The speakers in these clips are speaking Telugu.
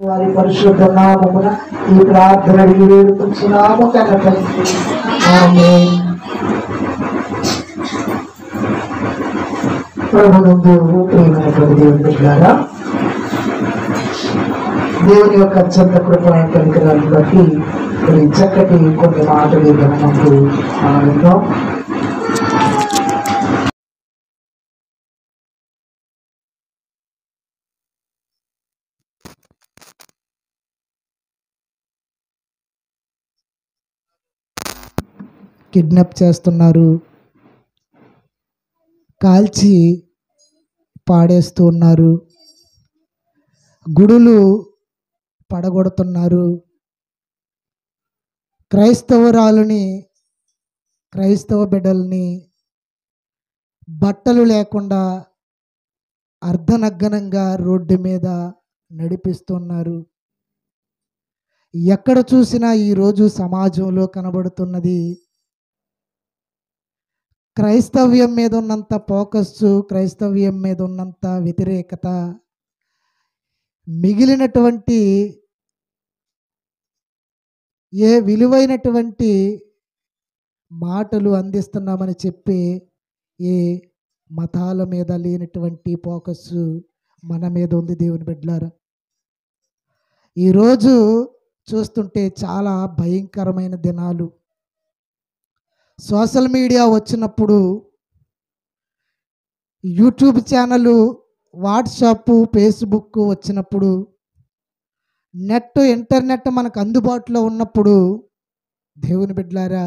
వారి పరిశుద్ధ నామమున ఈ ప్రార్థన వేడుకుంటున్నాము కన్న తండ్రి. ఆమేన్. ప్రభునందు ప్రియమైనటువంటి దేవుని బిడ్డలారా, దేవుని యొక్క అత్యంత కృపా కనికరాలను బట్టి కొన్ని చక్కటి కొన్ని మాటలు మనకు విందాం. కిడ్నాప్ చేస్తున్నారు, కాల్చి పాడేస్తూ ఉన్నారు, గుడులు పడగొడుతున్నారు, క్రైస్తవురాలని క్రైస్తవ బిడ్డల్ని బట్టలు లేకుండా అర్ధనగ్నంగా రోడ్డు మీద నడిపిస్తున్నారు. ఎక్కడ చూసినా ఈరోజు సమాజంలో కనబడుతున్నది క్రైస్తవ్యం మీద ఉన్నంత ఫోకస్, క్రైస్తవ్యం మీద ఉన్నంత వ్యతిరేకత మిగిలినటువంటి ఏ విలువైనటువంటి మాటలు అందిస్తున్నామని చెప్పి ఏ మతాల మీద లేనటువంటి ఫోకస్ మన మీద ఉంది. దేవుని బిడ్డలారా, ఈరోజు చూస్తుంటే చాలా భయంకరమైన దినాలు. సోషల్ మీడియా వచ్చినప్పుడు, యూట్యూబ్ ఛానల్, వాట్సాప్, ఫేస్బుక్ వచ్చినప్పుడు, ఇంటర్నెట్ మనకు అందుబాటులో ఉన్నప్పుడు దేవుని బిడ్డలారా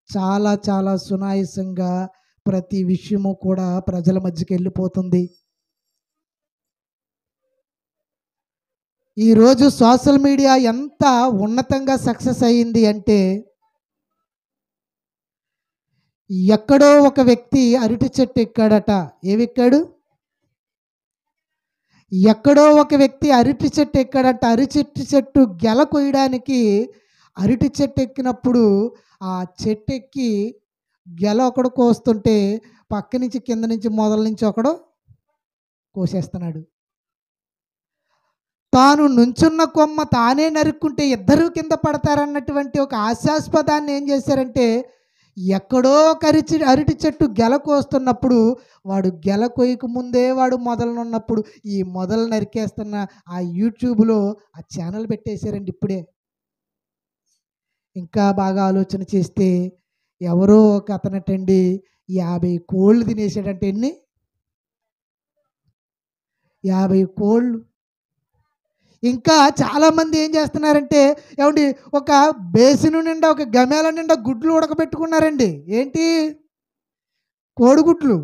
చాలా చాలా సునాయాసంగా ప్రతి విషయము కూడా ప్రజల మధ్యకి వెళ్ళిపోతుంది. ఈరోజు సోషల్ మీడియా ఎంత ఉన్నతంగా సక్సెస్ అయ్యింది అంటే, ఎక్కడో ఒక వ్యక్తి అరటి చెట్టు ఎక్కాడట. ఏవెక్కాడు? ఎక్కడో ఒక వ్యక్తి అరటి చెట్టు ఎక్కాడట. అరటి చెట్టు గెల కొయ్యడానికి అరటి చెట్టు ఎక్కినప్పుడు ఆ చెట్టు ఎక్కి గెల ఒకడు కోస్తుంటే పక్క నుంచి కింద నుంచి మొదల నుంచి ఒకడు కోసేస్తున్నాడు. తాను నుంచున్న కొమ్మ తానే నరుక్కుంటే ఇద్దరు కింద పడతారన్నటువంటి ఒక హాస్యాస్పదాన్ని ఏం చేశారంటే, ఎక్కడో ఒక అరటి చెట్టు గెల కోస్తున్నప్పుడు వాడు గెల కొయ్యకు ముందే వాడు మొదలనున్నప్పుడు ఈ మొదలు నరికేస్తున్న ఆ యూట్యూబ్లో ఆ ఛానల్ పెట్టేశారండి. ఇప్పుడే ఇంకా బాగా ఆలోచన చేస్తే ఎవరో ఒక అతనటండి 50 కోళ్ళు తినేసాడంటే. ఎన్ని? 50 కోళ్ళు. ఇంకా చాలామంది ఏం చేస్తున్నారంటే, ఏమండి, ఒక బేసిన్ నిండా, ఒక గమేల నిండా గుడ్లు ఉడకబెట్టుకున్నారండి. ఏంటి? కోడిగుడ్లు.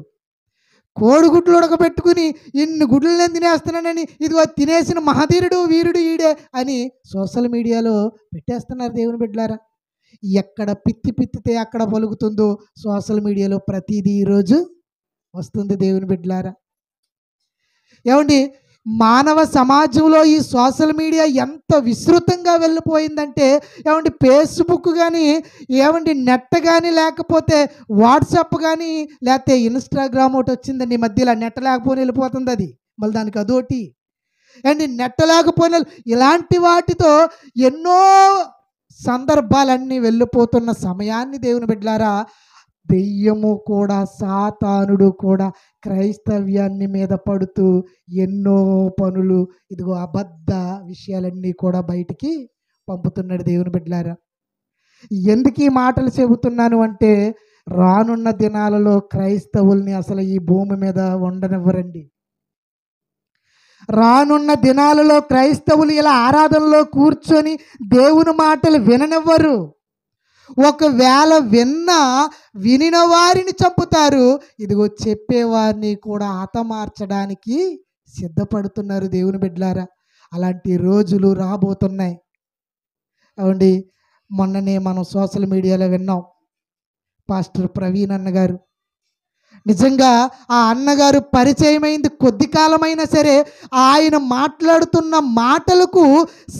కోడిగుడ్లు ఉడకబెట్టుకుని ఇన్ని గుడ్లు నేను తినేస్తున్నానని, ఇదిగో తినేసిన మహధీరుడు వీరుడు ఈడే అని సోషల్ మీడియాలో పెట్టేస్తున్నారు. దేవుని బిడ్డలారా, ఎక్కడ పిత్తితే అక్కడ పలుకుతుందో సోషల్ మీడియాలో ప్రతిదీ ఈరోజు వస్తుంది. దేవుని బిడ్డలారా, ఏమండి, మానవ సమాజంలో ఈ సోషల్ మీడియా ఎంత విస్తృతంగా వెళ్ళిపోయిందంటే, ఏమండి, ఫేస్బుక్ కానీ, ఏమండి, నెట్ కానీ, లేకపోతే వాట్సాప్ కానీ, లేకపోతే ఇన్స్టాగ్రామ్ ఒకటి వచ్చిందండి ఈ మధ్యలో. నెట్ లేకపోయినా వెళ్ళిపోతుంది అది, మళ్ళీ దానికి అదోటి అండి. నెట్ లేకపోయినా ఇలాంటి వాటితో ఎన్నో సందర్భాలన్నీ వెళ్ళిపోతున్న సమయాన్ని దేవుని బిడ్డలారా, దెయ్యము కూడా, సాతానుడు కూడా క్రైస్తవ్యాన్ని మీద పడుతూ ఎన్నో పనులు, ఇదిగో అబద్ధ విషయాలన్నీ కూడా బయటికి పంపుతున్నాడు. దేవుని బిడ్డలారా, ఎందుకు ఈ మాటలు చెబుతున్నాను అంటే, రానున్న దినాలలో క్రైస్తవుల్ని అసలు ఈ భూమి మీద ఉండనివ్వరండి. రానున్న దినాలలో క్రైస్తవులు ఇలా ఆరాధనలో కూర్చొని దేవుని మాటలు విననివ్వరు. ఒకవేళ వినిన వారిని చంపుతారు. ఇదిగో చెప్పేవారిని కూడా హతమార్చడానికి సిద్ధపడుతున్నారు. దేవుని బిడ్డలారా, అలాంటి రోజులు రాబోతున్నాయి. అవండి, మొన్ననే మనం సోషల్ మీడియాలో విన్నాం, పాస్టర్ ప్రవీణ్ అన్నగారు. నిజంగా ఆ అన్నగారు పరిచయమైంది కొద్ది కాలమైనా సరే, ఆయన మాట్లాడుతున్న మాటలకు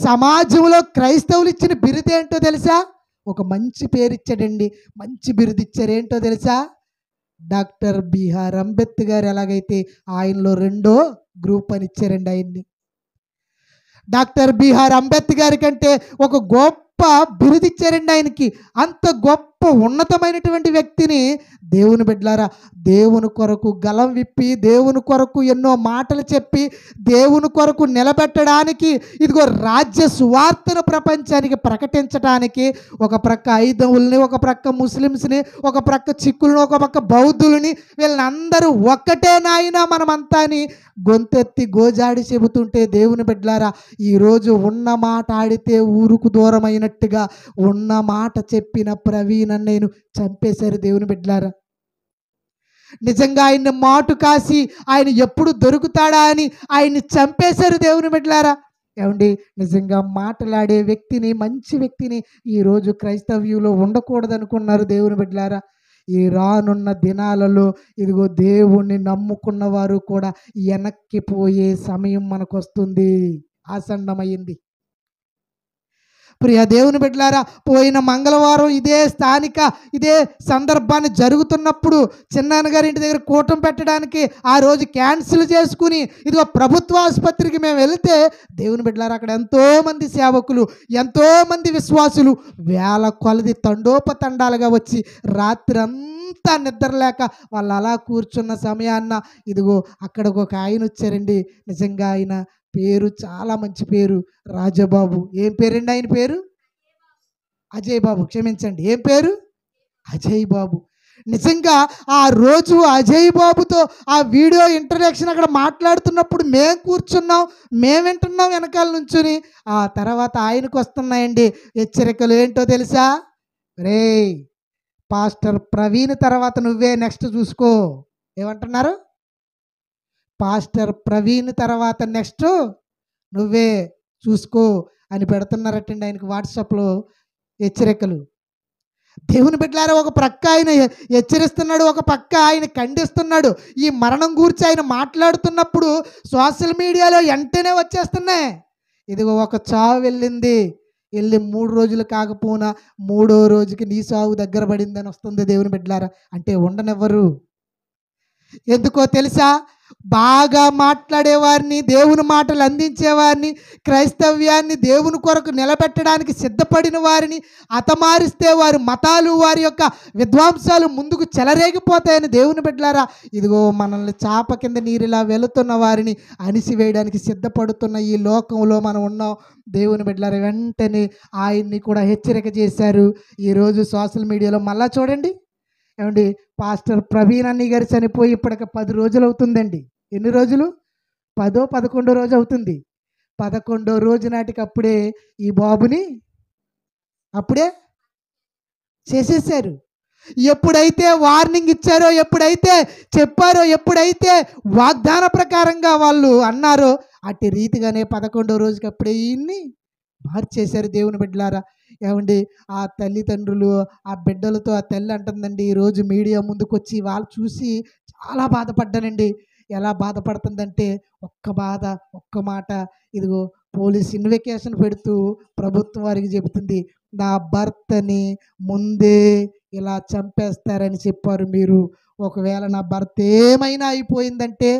సమాజంలో క్రైస్తవులు ఇచ్చిన బిరుదు ఏంటో తెలుసా? ఒక మంచి పేరు ఇచ్చాడండి, మంచి బిరుదు ఇచ్చారు. ఏంటో తెలుసా? డాక్టర్ బిఆర్ అంబేద్కర్ ఎలాగైతే ఆయనలో రెండో గ్రూప్ అని ఇచ్చారండి ఆయన్ని. డాక్టర్ బిఆర్ అంబేద్కర్ కంటే ఒక గొప్ప బిరుదిచ్చారండి ఆయనకి. అంత గొప్ప ఉన్నతమైనటువంటి వ్యక్తిని దేవుని బిడ్డలారా దేవుని కొరకు గలం విప్పి, దేవుని కొరకు ఎన్నో మాటలు చెప్పి, దేవుని కొరకు నిలబెట్టడానికి, ఇదిగో రాజ్య సువార్తను ప్రపంచానికి ప్రకటించడానికి ఒక ప్రక్క ఐదవుల్ని, ఒక ప్రక్క ముస్లిమ్స్ని, ఒక ప్రక్క చిక్కులను, ఒక ప్రక్క బౌద్ధులని, వీళ్ళని అందరూ ఒక్కటే నాయనా మనమంతా అని గొంతెత్తి గోజాడి చెబుతుంటే దేవుని బిడ్డలారా ఈరోజు ఉన్న మాట ఆడితే ఊరుకు దూరమైనట్టుగా ఉన్న మాట చెప్పిన ప్రవీణ్ నేను చంపేశారు దేవుని బిడ్డలారా. నిజంగా ఆయన్ని మాటు కాసి ఆయన ఎప్పుడు దొరుకుతాడా అని ఆయన్ని చంపేశారు దేవుని బిడ్డలారా. ఏమండి, నిజంగా మాట్లాడే వ్యక్తిని, మంచి వ్యక్తిని ఈరోజు క్రైస్తవ్యంలో ఉండకూడదు అనుకున్నారు దేవుని బిడ్డలారా. ఈ రానున్న దినాలలో ఇదిగో దేవుణ్ణి నమ్ముకున్న వారు కూడా వెనక్కి పోయే సమయం మనకు వస్తుంది, ఆసన్నమైంది. ప్రియ దేవుని బిడ్డలారా, పోయిన మంగళవారం ఇదే సందర్భాన్ని జరుగుతున్నప్పుడు చిన్నాన్నగారి ఇంటి దగ్గర కూటం పెట్టడానికి ఆ రోజు క్యాన్సిల్ చేసుకుని ఇదిగో ప్రభుత్వ ఆసుపత్రికి మేము వెళితే దేవుని బిడ్డలారా అక్కడ ఎంతోమంది సేవకులు, ఎంతోమంది విశ్వాసులు వేల కొలది తండోపతండాలుగా వచ్చి రాత్రి అంతా నిద్రలేక వాళ్ళు అలా కూర్చున్న సమయాన్న ఇదిగో అక్కడికి ఒక ఆయన వచ్చారండి. నిజంగా ఆయన పేరు చాలా మంచి పేరు, రాజబాబు. ఏం పేరండి ఆయన పేరు? అజయ్ బాబు, క్షమించండి. ఏం పేరు? అజయ్ బాబు. నిజంగా ఆ రోజు అజయ్ బాబుతో ఆ వీడియో ఇంటరాక్షన్ అక్కడ మాట్లాడుతున్నప్పుడు మేము కూర్చున్నాం, మేము వింటున్నాం వెనకాల నుంచుని. ఆ తర్వాత ఆయనకు వస్తున్నాయండి హెచ్చరికలు. ఏంటో తెలుసా? రే పాస్టర్ ప్రవీణ్ తర్వాత నువ్వే నెక్స్ట్ చూసుకో. ఏమంటున్నారు? పాస్టర్ ప్రవీణ్ తర్వాత నెక్స్ట్ నువ్వే చూసుకో అని పెడుతున్నారటండి ఆయనకు వాట్సాప్లో హెచ్చరికలు. దేవుని బిడ్డలారా, ఒక ప్రక్క ఆయన హెచ్చరిస్తున్నాడు, ఒక పక్క ఆయన ఖండిస్తున్నాడు. ఈ మరణం గురించి ఆయన మాట్లాడుతున్నప్పుడు సోషల్ మీడియాలో వెంటనే వచ్చేస్తున్నాయి. ఇదిగో ఒక చావు వెళ్ళి 3 రోజులు కాకపోయినా 3వ రోజుకి నీ సావు దగ్గర పడిందని వస్తుంది దేవుని బిడ్డలారా. అంటే ఉండనివ్వరు. ఎందుకో తెలుసా? బాగా మాట్లాడేవారిని, దేవుని మాటలు అందించేవారిని, క్రైస్తవ్యాన్ని దేవుని కొరకు నిలబెట్టడానికి సిద్ధపడిన వారిని హతమారిస్తే వారి మతాలు, వారి యొక్క విద్వాంసాలు ముందుకు చెలరేగిపోతాయని దేవుని బిడ్డలారా ఇదిగో మనల్ని చాప కింద నీరులా వెళుతున్న వారిని అణిసివేయడానికి సిద్ధపడుతున్న ఈ లోకంలో మనం ఉన్నాం. దేవుని బిడ్డలారా వెంటనే ఆయన్ని కూడా హెచ్చరిక చేశారు. ఈరోజు సోషల్ మీడియాలో మళ్ళా చూడండి. ఏమండి, పాస్టర్ ప్రవీణ్ అన్ని గారు చనిపోయి ఇప్పటికి 10 రోజులు అవుతుందండి. ఎన్ని రోజులు? 10వ 11వ రోజు అవుతుంది. 11వ రోజు నాటికి అప్పుడే ఈ బాబుని అప్పుడే చేసేసారు. ఎప్పుడైతే వార్నింగ్ ఇచ్చారో, ఎప్పుడైతే చెప్పారో, ఎప్పుడైతే వాగ్దాన ప్రకారంగా వాళ్ళు అన్నారో అట్టి రీతిగానే 11వ రోజుకి అప్పుడే ఈయన్ని మార్చేశారు దేవుని బిడ్డలారా. ఏమండి, ఆ తల్లిదండ్రులు ఆ బిడ్డలతో ఆ తల్లి అంటుందండి, ఈరోజు మీడియా ముందుకు వచ్చి వాళ్ళు చూసి చాలా బాధపడ్డానండి. ఎలా బాధపడుతుందంటే ఒక్క మాట ఇదిగో పోలీస్ ఇన్వెస్టిగేషన్ పెడుతూ ప్రభుత్వం వారికి చెబుతుంది, నా భర్తని ముందే ఇలా చంపేస్తారని చెప్పారు మీరు. ఒకవేళ నా భర్త ఏమైనా అయిపోయిందంటే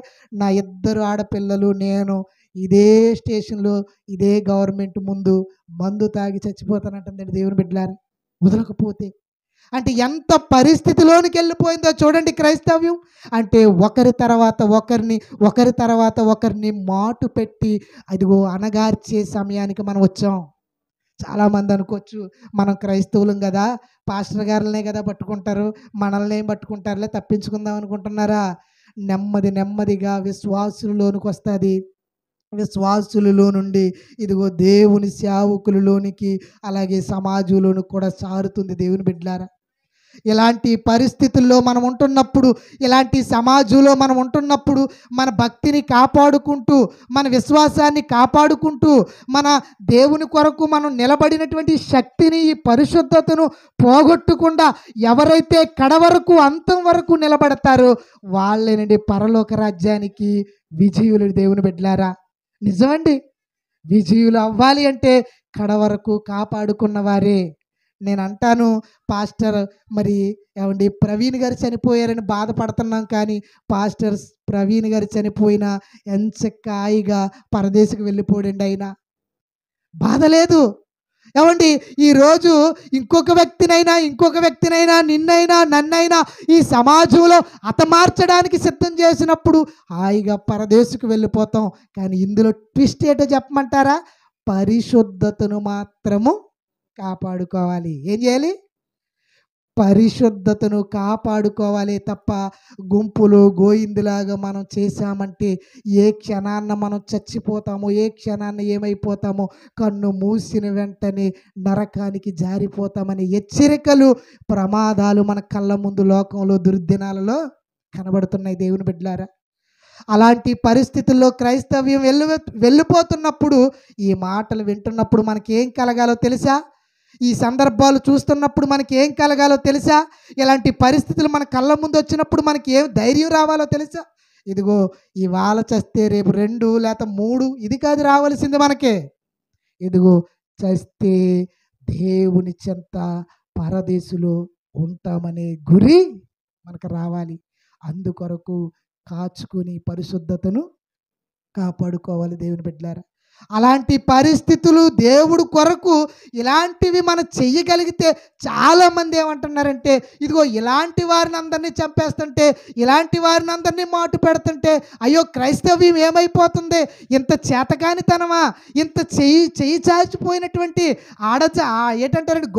నా 2 ఆడపిల్లలు, నేను ఇదే స్టేషన్లో ఇదే గవర్నమెంట్ ముందు మందు తాగి చచ్చిపోతానంటుందండి దేవుని బిడ్డలారా. వదలకపోతే అంటే ఎంత పరిస్థితిలోనికి వెళ్ళిపోయిందో చూడండి క్రైస్తవ్యం. అంటే ఒకరి తర్వాత ఒకరిని మాటు పెట్టి అదిగో అణగార్చే సమయానికి మనం వచ్చాం. చాలామంది అనుకోవచ్చు, మనం క్రైస్తవులం కదా, పాస్టర్ గారులనే కదా పట్టుకుంటారు, మనల్ని ఏం పట్టుకుంటారులే, తప్పించుకుందాం అనుకుంటున్నారా? నెమ్మదిగా విశ్వాసులలోనికి వస్తుంది. విశ్వాసులలో నుండి ఇదిగో దేవుని సేవకులలోనికి, అలాగే సమాజంలోనికి కూడా సారుతుంది దేవుని బిడ్డలారా. ఇలాంటి పరిస్థితుల్లో మనం ఉంటున్నప్పుడు, ఇలాంటి సమాజంలో మనం ఉంటున్నప్పుడు మన భక్తిని కాపాడుకుంటూ, మన విశ్వాసాన్ని కాపాడుకుంటూ, మన దేవుని కొరకు మనం నిలబడినటువంటి శక్తిని, ఈ పరిశుద్ధతను పోగొట్టకుండా ఎవరైతే కడవరకు అంతం వరకు నిలబడతారో వాళ్ళేనండి పరలోక రాజ్యానికి విజయులు దేవుని బిడ్డలారా. నిజమండి, విజయులు అవ్వాలి అంటే కడవరకు కాపాడుకున్న వారే. నేను అంటాను, పాస్టర్ మరి ఏమండి ప్రవీణ్ గారు చనిపోయారని బాధపడుతున్నాం, కానీ పాస్టర్ ప్రవీణ్ గారు చనిపోయినా ఎంచక్క హాయిగా పరదేశకు వెళ్ళిపోడండి ఆయన. బాధ లేదు. ఏమండి, ఈరోజు ఇంకొక వ్యక్తినైనా నిన్నైనా నన్నైనా ఈ సమాజంలో హతమార్చడానికి సిద్ధం చేసినప్పుడు హాయిగా పరదేశుకు వెళ్ళిపోతాం. కానీ ఇందులో ట్విస్ట్ ఏంటో చెప్పమంటారా? పరిశుద్ధతను మాత్రము కాపాడుకోవాలి. ఏం చేయాలి? పరిశుద్ధతను కాపాడుకోవాలి తప్ప గుంపులో గోయిందులాగా మనం చేశామంటే ఏ క్షణాన్న మనం చచ్చిపోతామో, ఏ క్షణాన్న ఏమైపోతామో, కన్ను మూసిన వెంటనే నరకానికి జారిపోతామని హెచ్చరికలు, ప్రమాదాలు మన కళ్ళ ముందు లోకంలో దుర్దినాలలో కనబడుతున్నాయి దేవుని బిడ్డలారా. అలాంటి పరిస్థితుల్లో క్రైస్తవ్యం వెళ్ళిపోతున్నప్పుడు ఈ మాటలు వింటున్నప్పుడు మనకి ఏం కలగాలో తెలుసా? ఈ సందర్భాలు చూస్తున్నప్పుడు మనకి ఏం కలగాలో తెలుసా? ఇలాంటి పరిస్థితులు మన కళ్ళ ముందు వచ్చినప్పుడు మనకి ఏం ధైర్యం రావాలో తెలుసా? ఇదిగో ఇవాళ చస్తే రేపు 2 లేక 3 ఇది కాదు రావాల్సింది మనకే. ఇదిగో చస్తే దేవుని చెంత పరదేశులో ఉంటామనే గురి మనకు రావాలి. అందుకొరకు కాచుకొని పరిశుద్ధతను కాపాడుకోవాలి దేవుని బిడ్డలారా. అలాంటి పరిస్థితులు దేవుడు కొరకు ఇలాంటివి మనం చెయ్యగలిగితే చాలామంది ఏమంటున్నారంటే, ఇదిగో ఇలాంటి వారిని అందరినీ చంపేస్తుంటే, ఇలాంటి వారిని అందరినీ మాటు పెడుతుంటే అయ్యో క్రైస్తవ్యం ఏమైపోతుంది, ఇంత చేతకానితనమా, ఇంత చెయ్యి చాచిపోయినటువంటి ఏంటంటారంటే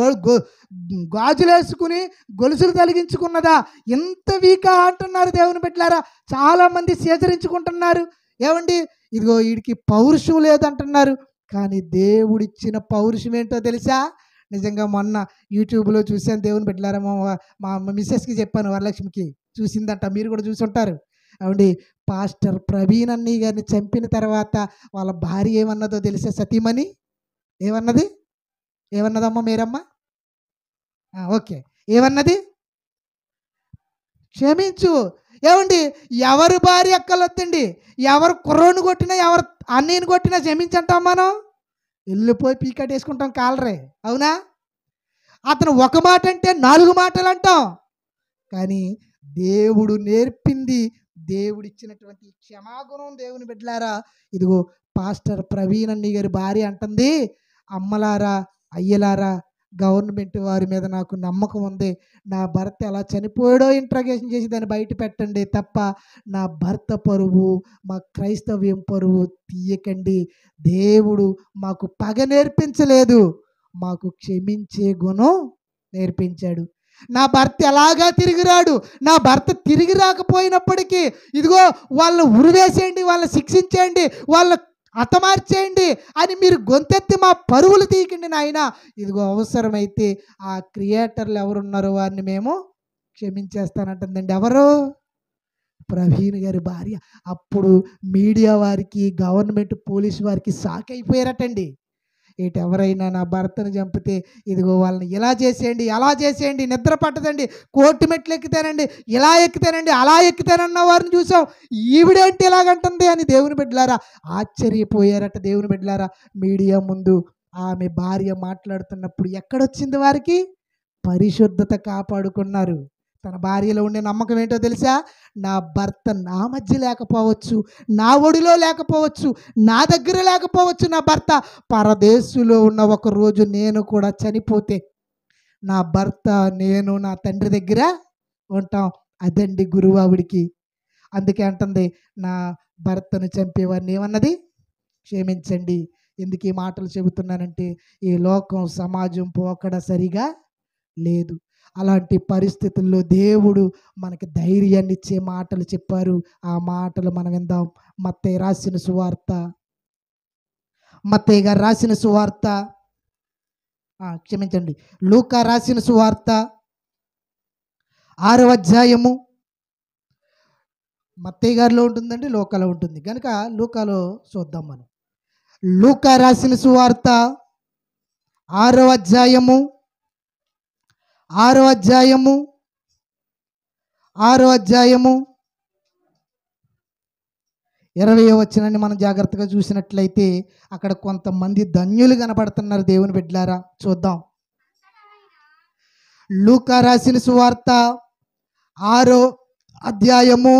గాజులు వేసుకుని గొలుసులు తొలగించుకున్నదా, ఇంత వీకా అంటున్నారు దేవుని బిడ్డలారా. చాలామంది సేచరించుకుంటున్నారు. ఏమండి, ఇదిగో వీడికి పౌరుషం లేదంటున్నారు. కానీ దేవుడిచ్చిన పౌరుషం ఏంటో తెలుసా? నిజంగా మొన్న యూట్యూబ్లో చూశాను దేవుని బిడ్డలారా. మా మిస్సెస్కి చెప్పాను, వరలక్ష్మికి, చూసిందంట, మీరు కూడా చూసి ఉంటారు. ఏమండి, పాస్టర్ ప్రవీణ్ అన్నయ్య గారిని చంపిన తర్వాత వాళ్ళ భార్య ఏమన్నదో తెలుసా? సతీమణి ఏమన్నదమ్మా మీరమ్మ? ఓకే, ఏమన్నది? క్షమించు. ఏమండి, ఎవరు భార్య ఎక్కలొద్దండి, ఎవరు కుర్రోని కొట్టినా, ఎవరు అన్నయ్యని కొట్టినా క్షమించంటాం మనం? వెళ్ళిపోయి పీకటేసుకుంటాం కాలరే, అవునా? అతను ఒక మాట అంటే 4 మాటలు అంటాం. కానీ దేవుడు నేర్పింది, దేవుడిచ్చినటువంటి క్షమాగుణం దేవుని బిడ్డలారా. ఇదిగో పాస్టర్ ప్రవీణ్ అన్నయ్య గారి భార్య అంటుంది, అమ్మలారా, అయ్యలారా, గవర్నమెంట్ వారి మీద నాకు నమ్మకం ఉంది. నా భర్త ఎలా చనిపోయాడో ఇంట్రాగేషన్ చేసి దాన్ని బయట పెట్టండి తప్ప నా భర్త పరువు, మా క్రైస్తవ్యం పరువు తీయకండి. దేవుడు మాకు పగ నేర్పించలేదు, మాకు క్షమించే గుణం నేర్పించాడు. నా భర్త ఎలాగా తిరిగిరాడు, నా భర్త తిరిగి రాకపోయినప్పటికీ ఇదిగో వాళ్ళని ఉరివేసేయండి, వాళ్ళని శిక్షించేయండి, వాళ్ళ హతమార్చేయండి అని మీరు గొంతెత్తి మా పరువులు తీయకండి నాయనా. ఇదిగో అవసరమైతే ఆ క్రియేటర్లు ఎవరున్నారో వారిని మేము క్షమించేస్తానంటుందండి. ఎవరు? ప్రవీణ్ గారి భార్య. అప్పుడు మీడియా వారికి, గవర్నమెంట్ పోలీసు వారికి షాక్ అయిపోయారటండి. ఎవరైనా నా భర్తను చంపితే ఇదిగో వాళ్ళని ఇలా చేసేయండి, అలా చేసేయండి, నిద్ర పట్టదండి, కోర్టు మెట్లు ఎక్కుతానండి, ఇలా ఎక్కుతానండి, అలా ఎక్కుతానన్న వారిని చూసాం, ఈవిడేంటి ఇలాగంటుంది అని దేవుని బిడ్డలారా ఆశ్చర్యపోయారట. దేవుని బిడ్డలారా, మీడియా ముందు ఆమె భార్య మాట్లాడుతున్నప్పుడు ఎక్కడొచ్చింది వారికి? పరిశుద్ధత కాపాడుకున్నారు. తన భార్యలో ఉండే నమ్మకం ఏంటో తెలుసా? నా భర్త నా మధ్య లేకపోవచ్చు, నా ఒడిలో లేకపోవచ్చు, నా దగ్గర లేకపోవచ్చు, నా భర్త పరదేశంలో ఉన్న ఒక రోజు నేను కూడా చనిపోతే నా భర్త, నేను నా తండ్రి దగ్గర ఉంటాం. అదండి గురువు ఆవిడికి. అందుకే అంటుంది, నా భర్తను చంపేవారిని ఏమన్నది? క్షమించండి. ఎందుకు ఈ మాటలు చెబుతున్నానంటే ఈ లోకం, సమాజం పోకడ సరిగా లేదు. అలాంటి పరిస్థితుల్లో దేవుడు మనకి ధైర్యాన్ని ఇచ్చే మాటలు చెప్పారు. ఆ మాటలు మనం విందాం. మత్తయి గారు రాసిన సువార్త, క్షమించండి, లూకా రాసిన సువార్త 6వ అధ్యాయము. మత్తయి గారిలో ఉంటుందండి, లూకాలో ఉంటుంది కనుక లూకాలో చూద్దాం మనం. లూకా రాసిన సువార్త 6వ అధ్యాయము 20వ వచనాన్ని మనం జాగ్రత్తగా చూసినట్లయితే అక్కడ కొంతమంది ధన్యులు కనపడుతున్నారు దేవుని బిడ్డలారా. చూద్దాం. లూకా రాసిన సువార్త 6వ అధ్యాయము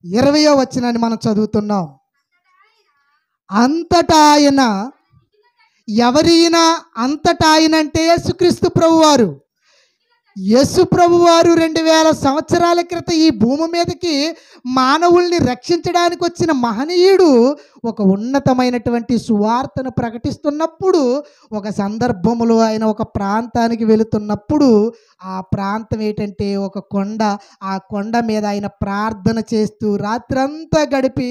20వ వచనాన్ని మనం చదువుతున్నాం. అంతటా ఆయన ఎవరైన అంతటా ఆయనంటే యేసుక్రీస్తు ప్రభువారు. యేసు ప్రభువారు 2000 సంవత్సరాల క్రితం ఈ భూమి మీదకి మానవుల్ని రక్షించడానికి వచ్చిన మహనీయుడు ఒక ఉన్నతమైనటువంటి సువార్తను ప్రకటిస్తున్నప్పుడు, ఒక సందర్భంలో ఆయన ఒక ప్రాంతానికి వెళుతున్నప్పుడు, ఆ ప్రాంతం ఏంటంటే ఒక కొండ. ఆ కొండ మీద ఆయన ప్రార్థన చేస్తూ రాత్రంతా గడిపి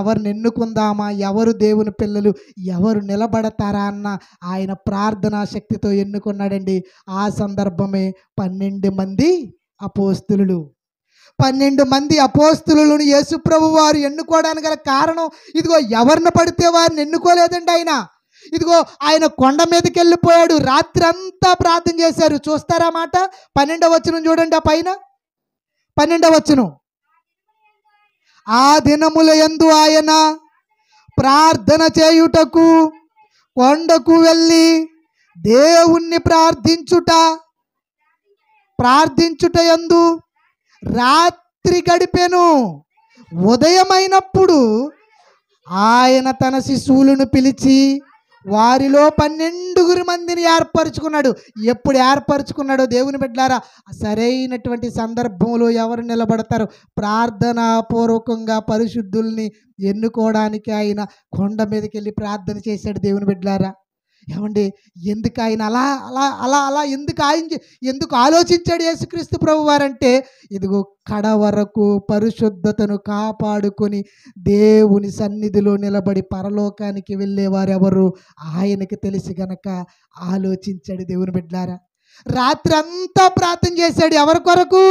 ఎవరిని ఎన్నుకుందామా, ఎవరు దేవుని పిల్లలు, ఎవరు నిలబడతారా అన్న ఆయన ప్రార్థనా శక్తితో ఎన్నుకున్నాడండి. ఆ సందర్భమే 12 మంది అపోస్తులు. 12 మంది అపోస్తులను యేసుప్రభు వారు ఎన్నుకోవడానికి గల కారణం, ఇదిగో ఎవరిని పడితే వారిని ఎన్నుకోలేదండి ఆయన. ఇదిగో ఆయన కొండ మీదకి వెళ్ళిపోయాడు, రాత్రి అంతా ప్రార్థన చేశారు. చూస్తారా మాట 12వ వచనం చూడండి. ఆ పైన 12వ వచనం, ఆ దినముల యందు ఆయన ప్రార్థన చేయుటకు కొండకు వెళ్ళి దేవుణ్ణి ప్రార్థించుట యందు రాత్రి గడిపెను. ఉదయమైనప్పుడు ఆయన తన శిశువులను పిలిచి వారిలో 12 మందిని ఏర్పరచుకున్నాడు. ఎప్పుడు ఏర్పరచుకున్నాడో దేవుని బిడ్డలారా, సరైనటువంటి సందర్భంలో ఎవరు నిలబడతారో ప్రార్థనాపూర్వకంగా పరిశుద్ధుల్ని ఎన్నుకోవడానికి ఆయన కొండ మీదకి వెళ్ళి ప్రార్థన చేశాడు. దేవుని బిడ్డలారా, ఏమండి, ఎందుకు ఆయన అలా అలా అలా అలా ఎందుకు ఆలోచించాడు యేసుక్రీస్తు ప్రభు వారంటే, ఇదిగో కడ వరకు పరిశుద్ధతను కాపాడుకొని దేవుని సన్నిధిలో నిలబడి పరలోకానికి వెళ్ళేవారెవరు ఆయనకి తెలిసి గనక ఆలోచించాడు. దేవుని బిడ్డలారా, రాత్రి అంతా ప్రార్థన చేశాడు. ఎవరి కొరకు?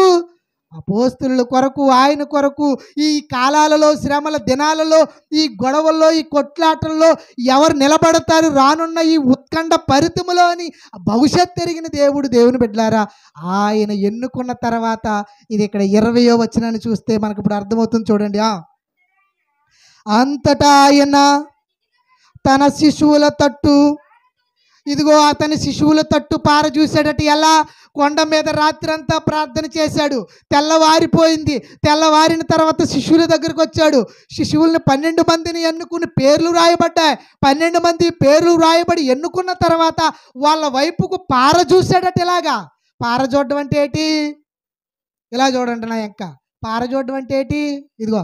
అపోస్తుల కొరకు, ఆయన కొరకు. ఈ కాలాలలో, శ్రమల దినాలలో, ఈ గొడవల్లో, ఈ కొట్లాటల్లో ఎవరు నిలబడతారు రానున్న ఈ ఉత్కంఠ పరితములో అని భవిష్యత్ ఎరిగిన దేవుడు. దేవుని బిడ్డలారా, ఆయన ఎన్నుకున్న తర్వాత, ఇది ఇక్కడ 20వ వచనాన్ని చూస్తే మనకు ఇప్పుడు అర్థమవుతుంది. చూడండి. అంతటా ఆయన తన శిశువుల తట్టు, ఇదిగో అతని శిశువుల తట్టు పార చూశాడట. ఎలా? కొండ మీద రాత్రంతా ప్రార్థన చేశాడు. తెల్లవారిపోయింది. తెల్లవారిన తర్వాత శిశువుల దగ్గరకు వచ్చాడు. శిశువుల్ని 12 మందిని ఎన్నుకుని పేర్లు రాయబడ్డాయి. 12 మంది పేర్లు రాయబడి ఎన్నుకున్న తర్వాత వాళ్ళ వైపుకు పార చూశాడట. ఇలాగా పార చూడడం అంటే ఏంటి? ఇలా చూడండి నా యొక్క పార చూడడం అంటే ఏంటి? ఇదిగో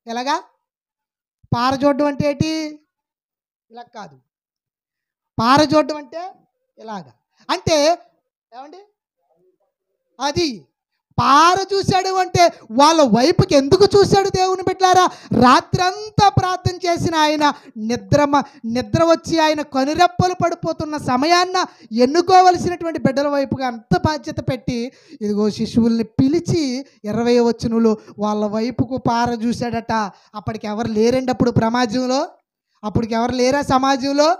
ఎలాగా పార చూడడం అంటే ఏంటి? ఇలా కాదు. పార చూడడం అంటే ఇలాగా. అంటే ఏమండి, అది పార చూశాడు అంటే వాళ్ళ వైపుకి ఎందుకు చూశాడు? దేవుని బిడ్డలారా, రాత్రంతా ప్రార్థన చేసిన ఆయన నిద్ర వచ్చి ఆయన కనురెప్పలు పడిపోతున్న సమయాన్న ఎన్నుకోవలసినటువంటి బిడ్డల వైపుగా అంత బాధ్యత పెట్టి, ఇదిగో శిశువుల్ని పిలిచి 20వ వచనంలో వాళ్ళ వైపుకు పార చూశాడట. అప్పటికి ఎవరు లేరండి. అప్పటికి ఎవరు లేరా సమాజంలో?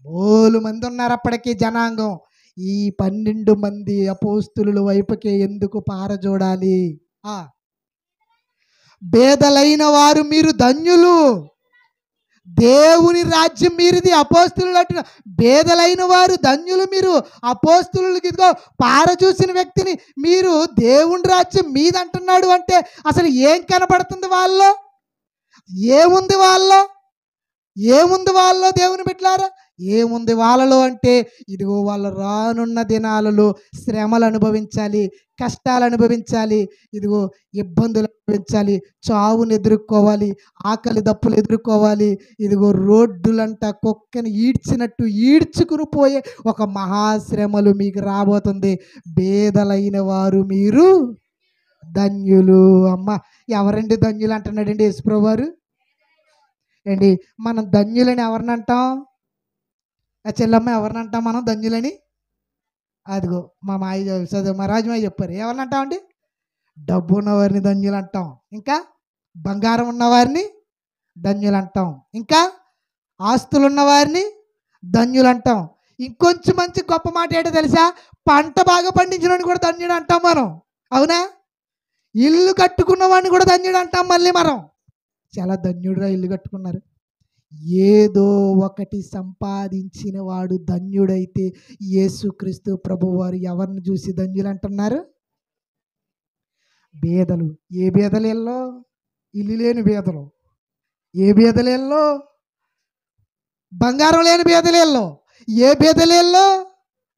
బోలు మంది ఉన్నారు అప్పటికి జనాంగం. ఈ 12 మంది అపోస్తుల వైపుకే ఎందుకు పార చూడాలి? బేదలైన వారు మీరు ధన్యులు, దేవుని రాజ్యం మీరిది. అపోస్తులు అంటున్న బేదలైన వారు ధన్యులు మీరు. అపోస్తులకి ఇదిగో పార చూసిన వ్యక్తిని మీరు దేవుని రాజ్యం మీదంటున్నాడు అంటే అసలు ఏం కనబడుతుంది వాళ్ళలో? ఏముంది వాళ్ళలో? దేవుని బిడ్డలారా, ఏముంది వాళ్ళలో అంటే, ఇదిగో వాళ్ళు రానున్న దినాలలో శ్రమలు అనుభవించాలి, కష్టాలు అనుభవించాలి, ఇదిగో ఇబ్బందులు అనుభవించాలి, చావును ఎదుర్కోవాలి, ఆకలి దప్పులు ఎదుర్కోవాలి. ఇదిగో రోడ్డులంట కుక్కని ఈడ్చినట్టు ఈడ్చుకుని పోయే ఒక మహాశ్రమలు మీకు రాబోతుంది. బేదలైన వారు మీరు ధన్యులు. అమ్మ, ఎవరండి ధన్యులు అంటున్నాడండి యేసుప్రభు వారు? ఏంటి, మనం ధన్యులని ఎవరిని అంటాం? చెల్లమ్మ, ఎవరిని అంటాం మనం ధన్యులని? అదిగో మా రాజమాయ చెప్పారు. ఎవరిని అంటామండి? డబ్బు ఉన్నవారిని ధన్యులు అంటాం, ఇంకా బంగారం ఉన్నవారిని ధన్యులు అంటాం, ఇంకా ఆస్తులు ఉన్నవారిని ధన్యులు అంటాం. ఇంకొంచెం మంచి గొప్ప మాట ఏంటో తెలుసా? పంట బాగా పండించిన కూడా ధన్యుడు అంటాం మనం. అవునా? ఇల్లు కట్టుకున్న వాడిని కూడా ధన్యుడు అంటాం మళ్ళీ మనం. చాలా ధన్యుడురా ఇల్లు కట్టుకున్నారు. ఏదో ఒకటి సంపాదించిన వాడు ధన్యుడైతే యేసుక్రీస్తు ప్రభువారు ఎవరిని చూసి ధన్యులు అంటున్నారు? బేదలు. ఏ బేదలేల్లో? ఇల్లు లేని బేదలు. ఏ బేదలేల్లో? బంగారం లేని బీదలేళ్ళు, ఏ బీదలేళ్ళు?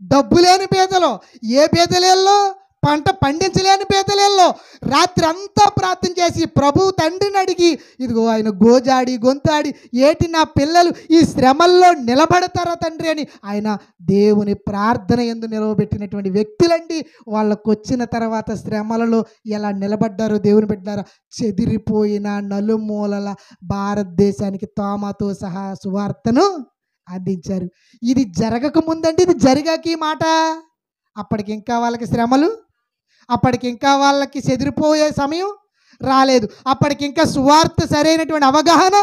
డబ్బు లేని బీదలు, ఏ బీదలేళ్ళు? పంట పండించలేని బీదలేళ్ళు. రాత్రి అంతా ప్రార్థన చేసి ప్రభు తండ్రిని అడిగి, ఇదిగో ఆయన గోజాడి గొంతాడి, ఏటి నా పిల్లలు ఈ శ్రమల్లో నిలబడతారా తండ్రి అని ఆయన దేవుని ప్రార్థన యందు నిలవబెట్టినటువంటి వ్యక్తులండి. వాళ్ళకు వచ్చిన తర్వాత శ్రమలలో ఎలా నిలబడ్డారో దేవుని బిడ్డారా. చెదిరిపోయిన నలుమూలల భారతదేశానికి తోమాతో సహా సువార్తను అందించారు. ఇది జరగక ముందండి, ఇది జరిగాక ఈ మాట. అప్పటికి ఇంకా వాళ్ళకి శ్రమలు, అప్పటికి ఇంకా వాళ్ళకి చెదిరిపోయే సమయం రాలేదు, అప్పటికి ఇంకా సువార్త సరైనటువంటి అవగాహన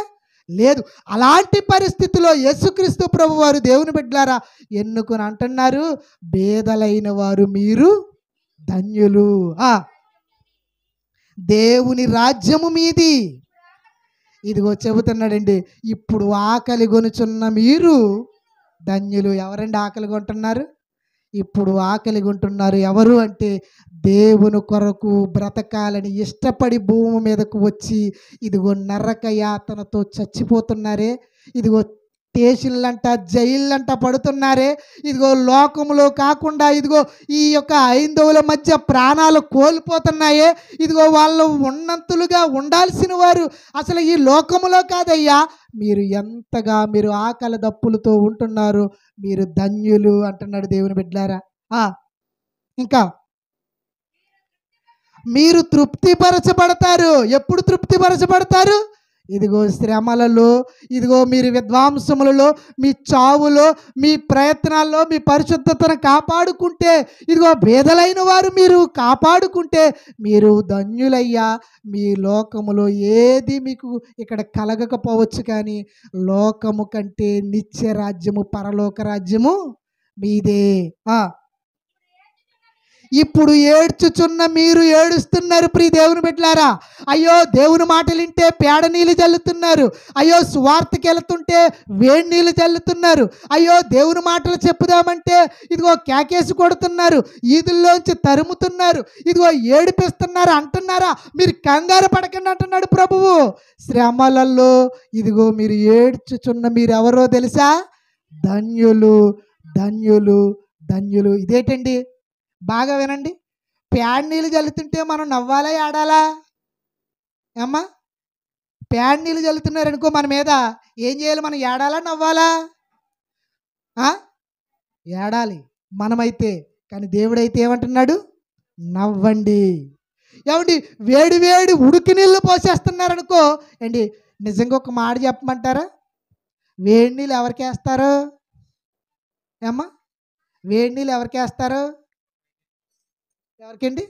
లేదు. అలాంటి పరిస్థితిలో యేసుక్రీస్తు ప్రభు వారు దేవుని బిడ్డలారా ఎన్నుకొని అంటున్నారు, బేదలైన వారు మీరు ధన్యులు, దేవుని రాజ్యము మీది. ఇదిగో చెబుతున్నాడండి, ఇప్పుడు ఆకలి గొనుచున్న మీరు ధన్యులు. ఎవరండి ఆకలి కొంటున్నారు? ఇప్పుడు ఆకలి కొంటున్నారు ఎవరు అంటే, దేవుని కొరకు బ్రతకాలని ఇష్టపడి భూమి మీదకు వచ్చి ఇదిగో నరక యాతనతో చచ్చిపోతున్నారే, ఇదిగో స్టేషన్లంట జైళ్ళంట పడుతున్నారే, ఇదిగో లోకములో కాకుండా ఇదిగో ఈ యొక్క హైందవుల మధ్య ప్రాణాలు కోల్పోతున్నాయే, ఇదిగో వాళ్ళు ఉన్నంతలుగా ఉండాల్సిన వారు అసలు ఈ లోకములో కాదయ్యా, మీరు ఎంతగా మీరు ఆకలి దప్పులతో ఉంటున్నారు, మీరు ధన్యులు అంటున్నాడు దేవుని బిడ్డలారా. ఇంకా మీరు తృప్తిపరచబడతారు. ఎప్పుడు తృప్తిపరచబడతారు? ఇదిగో శ్రమలలో, ఇదిగో మీరు విద్వాంసములలో, మీ చావులో, మీ ప్రయత్నాల్లో మీ పరిశుద్ధతను కాపాడుకుంటే, ఇదిగో భేదలైన వారు మీరు కాపాడుకుంటే మీరు ధన్యులయ్యా. మీ లోకములో ఏది మీకు ఇక్కడ కలగకపోవచ్చు, కానీ లోకము కంటే నిత్య రాజ్యము, పరలోక రాజ్యము మీదే. ఇప్పుడు ఏడ్చుచున్న మీరు ఏడుస్తున్నారు ప్రియ దేవుని బిడ్డలారా. అయ్యో దేవుని మాటలు వింటే పేడ నీళ్ళు చల్లుతున్నారు, అయ్యో స్వార్థకి వెళుతుంటే వేడి నీళ్ళు చల్లుతున్నారు, అయ్యో దేవుని మాటలు చెప్పుదామంటే ఇదిగో కేకేసి కొడుతున్నారు, ఈదుల్లోంచి తరుముతున్నారు, ఇదిగో ఏడిపిస్తున్నారు అంటున్నారా? మీరు కంగారు పడకండి అంటున్నాడు ప్రభువు. శ్రమలలో ఇదిగో మీరు ఏడ్చుచున్న మీరు ఎవరో తెలుసా? ధన్యులు, ధన్యులు, ధన్యులు. ఇదేంటండి? బాగా వినండి. ప్యాడ్ నీళ్ళు చల్లుతుంటే మనం నవ్వాలా ఏడాలా? అమ్మా, ప్యాడ్ నీళ్ళు చల్లుతున్నారు అనుకో మన మీద, ఏం చేయాలి? మనం ఏడాలా నవ్వాలా? ఏడాలి మనమైతే. కానీ దేవుడైతే ఏమంటున్నాడు? నవ్వండి. ఏమండి, వేడి వేడి ఉడికి నీళ్ళు పోసేస్తున్నారనుకో అండి, నిజంగా ఒక మాట చెప్పమంటారా? వేడి నీళ్ళు ఎవరికి వేస్తారు? అమ్మా, వేడి నీళ్ళు ఎవరికి వేస్తారు? ఎవరికండి?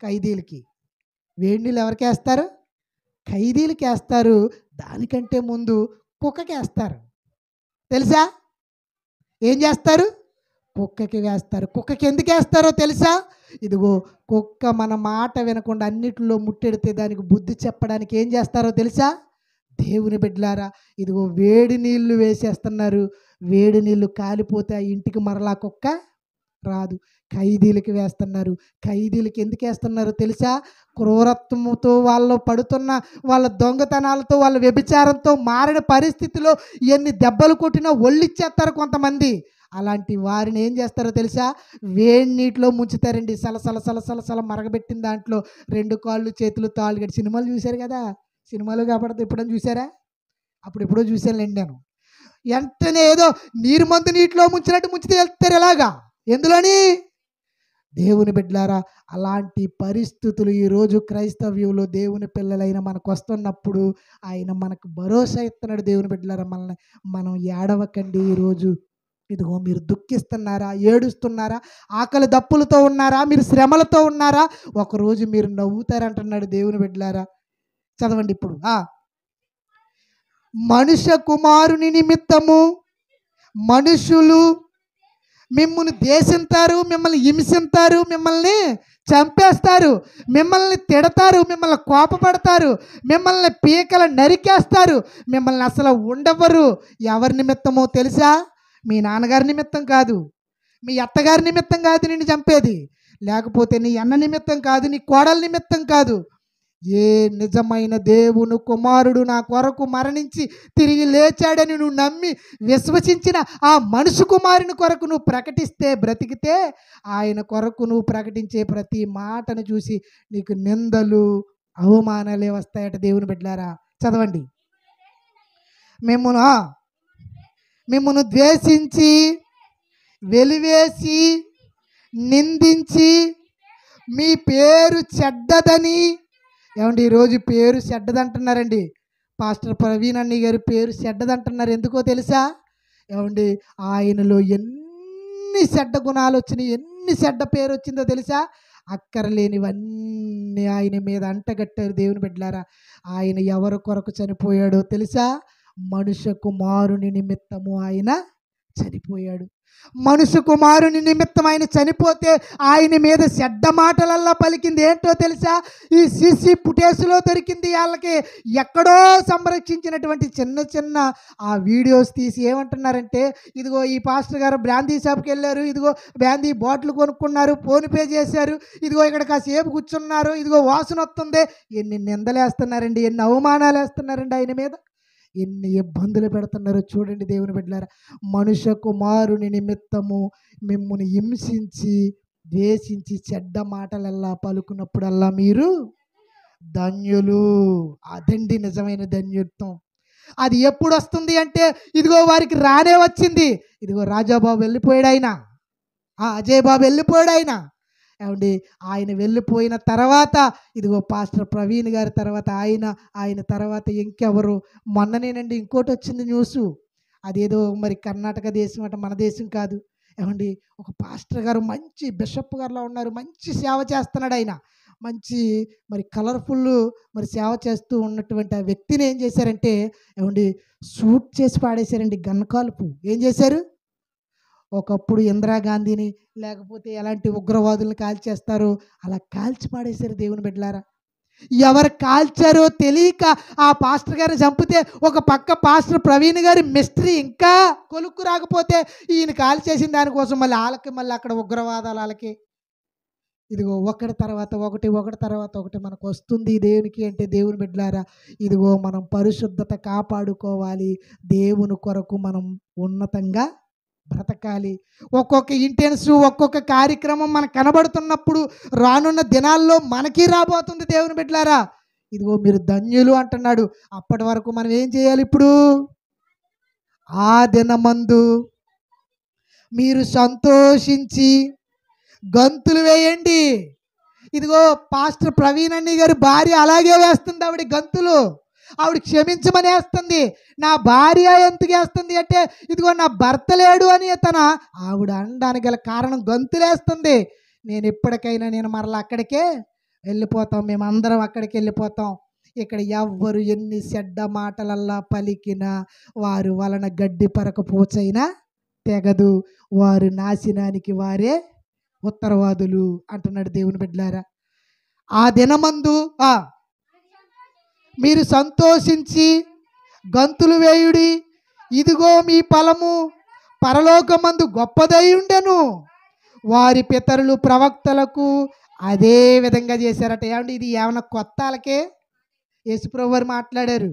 ఖైదీలకి. వేడి నీళ్ళు ఎవరికి వేస్తారు? ఖైదీలకి వేస్తారు. దానికంటే ముందు కుక్కకి వేస్తారు. తెలుసా? ఏం చేస్తారు? కుక్కకి వేస్తారు. కుక్కకి ఎందుకు వేస్తారో తెలుసా? ఇదిగో కుక్క మన మాట వినకుండా అన్నిటిలో ముట్టెడితే దానికి బుద్ధి చెప్పడానికి ఏం చేస్తారో తెలుసా? దేవుని బిడ్డలారా, ఇదిగో వేడి నీళ్ళు వేసేస్తున్నారు. వేడి నీళ్ళు కాలిపోతే ఆ ఇంటికి మరలా కుక్క రాదు. ఖైదీలకి వేస్తున్నారు. ఖైదీలకి ఎందుకు వేస్తున్నారో తెలుసా? క్రూరత్వంతో వాళ్ళు పడుతున్న వాళ్ళ దొంగతనాలతో, వాళ్ళ వ్యభిచారంతో మారిన పరిస్థితిలో ఎన్ని దెబ్బలు కొట్టినా ఒళ్ళిచ్చేస్తారు కొంతమంది. అలాంటి వారిని ఏం చేస్తారో తెలుసా? వేడి నీటిలో ముంచుతారండి. సలసల సలసల సల మరగబెట్టిన దాంట్లో 2 కాళ్ళు చేతులు తాళ్ళు కట్టి. సినిమాలు చూశారు కదా, సినిమాలు కాబట్టి ఎప్పుడైనా చూసారా? ఎప్పుడో చూశానులేండి నేను. వెంటనే ఏదో నీరు మందు నీటిలో ముంచినట్టు ముంచితే వెళ్తారు. ఎలాగా? ఎందులోని? దేవుని బిడ్డలారా, అలాంటి పరిస్థితులు ఈరోజు క్రైస్తవ్యంలో దేవుని పిల్లలైన మనకు వస్తున్నప్పుడు ఆయన మనకు భరోసా ఇస్తున్నాడు. దేవుని బిడ్డలారా, మనం ఏడవకండి. ఈరోజు ఇదిగో మీరు దుఃఖిస్తున్నారా, ఏడుస్తున్నారా, ఆకలి దప్పులతో ఉన్నారా, మీరు శ్రమలతో ఉన్నారా, ఒకరోజు మీరు నవ్వుతారంటున్నాడు దేవుని బిడ్డలారా. చదవండి ఇప్పుడు. మనుష్య కుమారుని నిమిత్తము మనుషులు మిమ్మల్ని దేశింతారు, మిమ్మల్ని హింసిస్తారు, మిమ్మల్ని చంపేస్తారు, మిమ్మల్ని తిడతారు, మిమ్మల్ని కోపపడతారు, మిమ్మల్ని పీకలు నరికేస్తారు, మిమ్మల్ని అసలు ఉండవరు. ఎవరి నిమిత్తమో తెలుసా? మీ నాన్నగారి నిమిత్తం కాదు, మీ అత్తగారి నిమిత్తం కాదు నిన్ను చంపేది, లేకపోతే నీ అన్న నిమిత్తం కాదు, నీ కోడల నిమిత్తం కాదు. ఏ నిజమైన దేవుని కుమారుడు నా కొరకు మరణించి తిరిగి లేచాడని నువ్వు నమ్మి విశ్వసించిన ఆ మనుషు కుమారుని కొరకు నువ్వు ప్రకటిస్తే, బ్రతికితే, ఆయన కొరకు నువ్వు ప్రకటించే ప్రతి మాటను చూసి నీకు నిందలు అవమానాలే వస్తాయట దేవుని బిడ్డలారా. చదవండి. మిమ్మును ద్వేషించి వెలివేసి నిందించి మీ పేరు చెడ్డదని. ఏమండి, ఈరోజు పేరు చెడ్డదంటున్నారండి. పాస్టర్ ప్రవీణ్ అన్నయ్య గారి పేరు చెడ్డదంటున్నారు. ఎందుకో తెలుసా? ఏమండి, ఆయనలో ఎన్ని చెడ్డ గుణాలు వచ్చినాయి, ఎన్ని చెడ్డ పేరు వచ్చిందో తెలుసా? అక్కరలేనివన్నీ ఆయన మీద అంటగట్టారు దేవుని బిడ్డలారా. ఆయన ఎవరి కొరకు చనిపోయాడో తెలుసా? మనుష్య కుమారుని నిమిత్తము ఆయన చనిపోయాడు. మనుష్య కుమారుని నిమిత్తం ఆయన చనిపోతే ఆయన మీద చెడ్డ మాటలల్లా పలికింది ఏంటో తెలుసా? ఈ సీసీ ఫుటేజ్లో దొరికింది. వాళ్ళకి ఎక్కడో సంరక్షించినటువంటి చిన్న చిన్న ఆ వీడియోస్ తీసి ఏమంటున్నారంటే, ఇదిగో ఈ పాస్టర్ గారు బ్రాందీ షాప్కి వెళ్ళారు, ఇదిగో బ్రాందీ బాటిల్ కొనుక్కున్నారు, ఫోన్పే చేశారు, ఇదిగో ఇక్కడ కాసేపు కూర్చున్నారు, ఇదిగో వాసన వస్తుంది. ఎన్ని నిందలేస్తున్నారండి, ఎన్ని అవమానాలు వేస్తున్నారండి ఆయన మీద, ఎన్ని ఇబ్బందులు పెడుతున్నారో చూడండి దేవుని బిడ్డలారా. మనుష్య కుమారుని నిమిత్తము మిమ్ముని హింసించి ద్వేషించి చెడ్డ మాటలల్లా పలుకున్నప్పుడల్లా మీరు ధన్యులు. అదండి నిజమైన ధన్యత్వం. అది ఎప్పుడు వస్తుంది అంటే, ఇదిగో వారికి రానే వచ్చింది. ఇదిగో రాజాబాబు వెళ్ళిపోయాడు, ఆయన అజయ్ బాబు వెళ్ళిపోయాడు. ఏమండి, ఆయన వెళ్ళిపోయిన తర్వాత ఇదిగో పాస్టర్ ప్రవీణ్ గారి తర్వాత ఆయన తర్వాత ఇంకెవరు? మొన్ననేనండి ఇంకోటి వచ్చింది న్యూసు. అదేదో మరి కర్ణాటక దేశం అట, మన దేశం కాదు. ఏమండి, ఒక పాస్టర్ గారు మంచి బిషప్ గారిలో ఉన్నారు, మంచి సేవ చేస్తున్నాడు. ఆయన మంచి మరి కలర్ఫుల్ మరి సేవ చేస్తూ ఉన్నటువంటి ఆ వ్యక్తిని ఏం చేశారంటే, ఏమండి, షూట్ చేసి పాడేశారండి. గన్కాల్పు ఏం చేశారు? ఒకప్పుడు ఇందిరాగాంధీని లేకపోతే ఎలాంటి ఉగ్రవాదులను కాల్చేస్తారో అలా కాల్చి పాడేశారు దేవుని బిడ్డలారా. ఎవరు కాల్చారో తెలియక ఆ పాస్టర్ గారిని చంపితే ఒక పక్క పాస్టర్ ప్రవీణ్ గారి మిస్టరీ ఇంకా కొలుక్కు రాకపోతే ఈయన కాల్చేసిన దానికోసం మళ్ళీ అక్కడ ఉగ్రవాదాలు వాళ్ళకి. ఇదిగో ఒకటి తర్వాత ఒకటి మనకు వస్తుంది. దేవునికి అంటే దేవుని బిడ్డలారా, ఇదిగో మనం పరిశుద్ధత కాపాడుకోవాలి. దేవుని కొరకు మనం ఉన్నతంగా బ్రతకాలి. ఒక్కొక్క ఇంటెన్స్, ఒక్కొక్క కార్యక్రమం మనకు కనబడుతున్నప్పుడు రానున్న దినాల్లో మనకి రాబోతుంది దేవుని బిడ్డలారా. ఇదిగో మీరు ధన్యులు అంటున్నాడు. అప్పటి వరకు మనం ఏం చేయాలి? ఇప్పుడు ఆ దినమందు మీరు సంతోషించి గంతులు వేయండి. ఇదిగో పాస్టర్ ప్రవీణ్ అన్నయ్య గారి భార్య అలాగే వేస్తుంది. ఆవిడ గంతులు, ఆవిడ క్షమించమని వేస్తుంది. నా భార్య ఎందుకు వేస్తుంది అంటే, ఇదిగో నా భర్త లేడు అని ఆవిడ అనడానికి గల కారణం గంతులేస్తుంది. నేను మరలా అక్కడికే వెళ్ళిపోతాం, మేమందరం అక్కడికి వెళ్ళిపోతాం. ఇక్కడ ఎవ్వరు ఎన్ని చెడ్డ మాటలల్లా పలికినా వారు వలన గడ్డి పరకపోచైనా తెగదు, వారు నాశనానికి వారే ఉత్తరవాదులు అంటున్నాడు దేవుని బిడ్డలారా. ఆ దినమందు మీరు సంతోషించి గంతులు వేయుడి, ఇదిగో మీ ఫలము పరలోకమందు గొప్పదై ఉండెను. వారి పితరులు ప్రవక్తలకు అదే విధంగా చేశారట. ఏమంటే ఇది ఏమన్నా కొత్త వాళ్ళకే? యేసుప్రభు వారు మాట్లాడారు.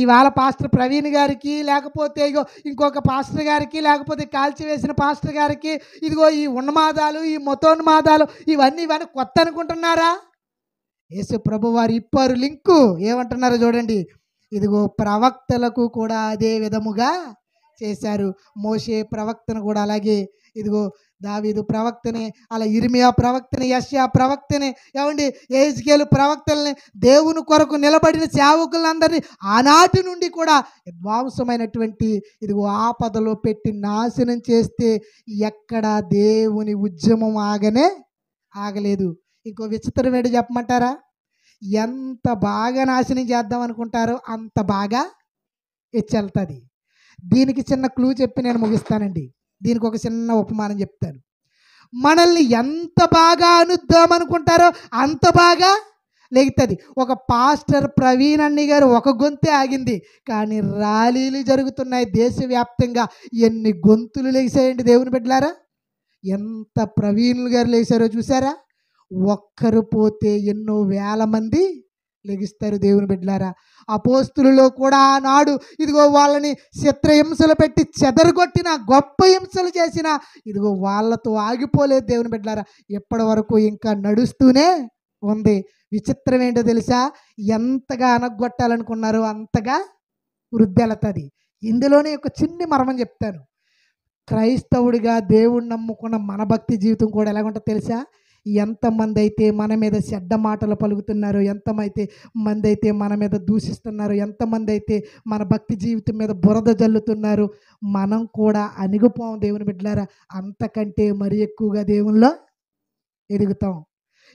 ఇవాళ పాస్టర్ ప్రవీణ్ గారికి లేకపోతే ఇంకొక పాస్టర్ గారికి లేకపోతే కాల్చివేసిన పాస్టర్ గారికి ఇదిగో ఈ ఉన్మాదాలు, ఈ మతోన్మాదాలు ఇవన్నీ కొత్త అనుకుంటున్నారా? యేసు ప్రభు వారు ఇప్పారు లింకు. ఏమంటున్నారో చూడండి. ఇదిగో ప్రవక్తలకు కూడా అదే విధముగా చేశారు. మోషే ప్రవక్తను కూడా అలాగే, ఇదిగో దావీదు ప్రవక్తని, అలా ఇర్మియా ప్రవక్తని, యెషయా ప్రవక్తని, ఏమండి యెహెజ్కేలు ప్రవక్తల్ని, దేవుని కొరకు నిలబడిన సేవకులందరినీ ఆనాటి నుండి కూడా విధ్వంసమైనటువంటి ఇదిగో ఆపదలో పెట్టి నాశనం చేస్తే ఎక్కడ దేవుని ఉద్యమం ఆగలేదు. ఇంకో విచిత్రం ఏంటి చెప్పమంటారా? ఎంత బాగా నాశనం చేద్దాం అనుకుంటారో అంత బాగా హెచ్చెళ్తుంది. దీనికి చిన్న క్లూ చెప్పి నేను ముగిస్తానండి. దీనికి ఒక చిన్న ఉపమానం చెప్తాను. మనల్ని ఎంత బాగా అనుద్దాం అనుకుంటారో అంత బాగా లెగుతుంది. ఒక పాస్టర్ ప్రవీణ్ అన్నయ్య గారు ఒక గొంతే ఆగింది, కానీ ర్యాలీలు జరుగుతున్నాయి దేశవ్యాప్తంగా. ఎన్ని గొంతులు లేచాయండి దేవుని బిడ్డలారా. ఎంత ప్రవీణులు గారు లేచారో చూసారా? ఒక్కరు పోతే ఎన్నో వేల మంది లెగిస్తారు దేవుని బిడ్డలారా. అపోస్తులలో కూడా ఆనాడు ఇదిగో వాళ్ళని చిత్రహింసలు పెట్టి చెదరగొట్టిన, గొప్ప హింసలు చేసిన, ఇదిగో వాళ్ళతో ఆగిపోలేదు దేవుని బిడ్డలారా. ఎప్పటి వరకు ఇంకా నడుస్తూనే ఉంది. విచిత్రం ఏంటో తెలుసా? ఎంతగా అనగొట్టాలనుకున్నారో అంతగా వృద్ధి వెళుతుంది. ఇందులోనే ఒక చిన్ని మర్మం చెప్తాను. క్రైస్తవుడిగా దేవుణ్ణి నమ్ముకున్న మన భక్తి జీవితం కూడా ఎలాగుంటుందో తెలుసా? ఎంతమంది అయితే మన మీద చెడ్డ మాటలు పలుకుతున్నారో, మంది అయితే మన మీద దూషిస్తున్నారో, ఎంతమంది అయితే మన భక్తి జీవితం మీద బురద జల్లుతున్నారు, మనం కూడా అణిగిపోం దేవుని బిడ్డలారా. అంతకంటే మరి ఎక్కువగా దేవునిలో ఎదుగుతాం.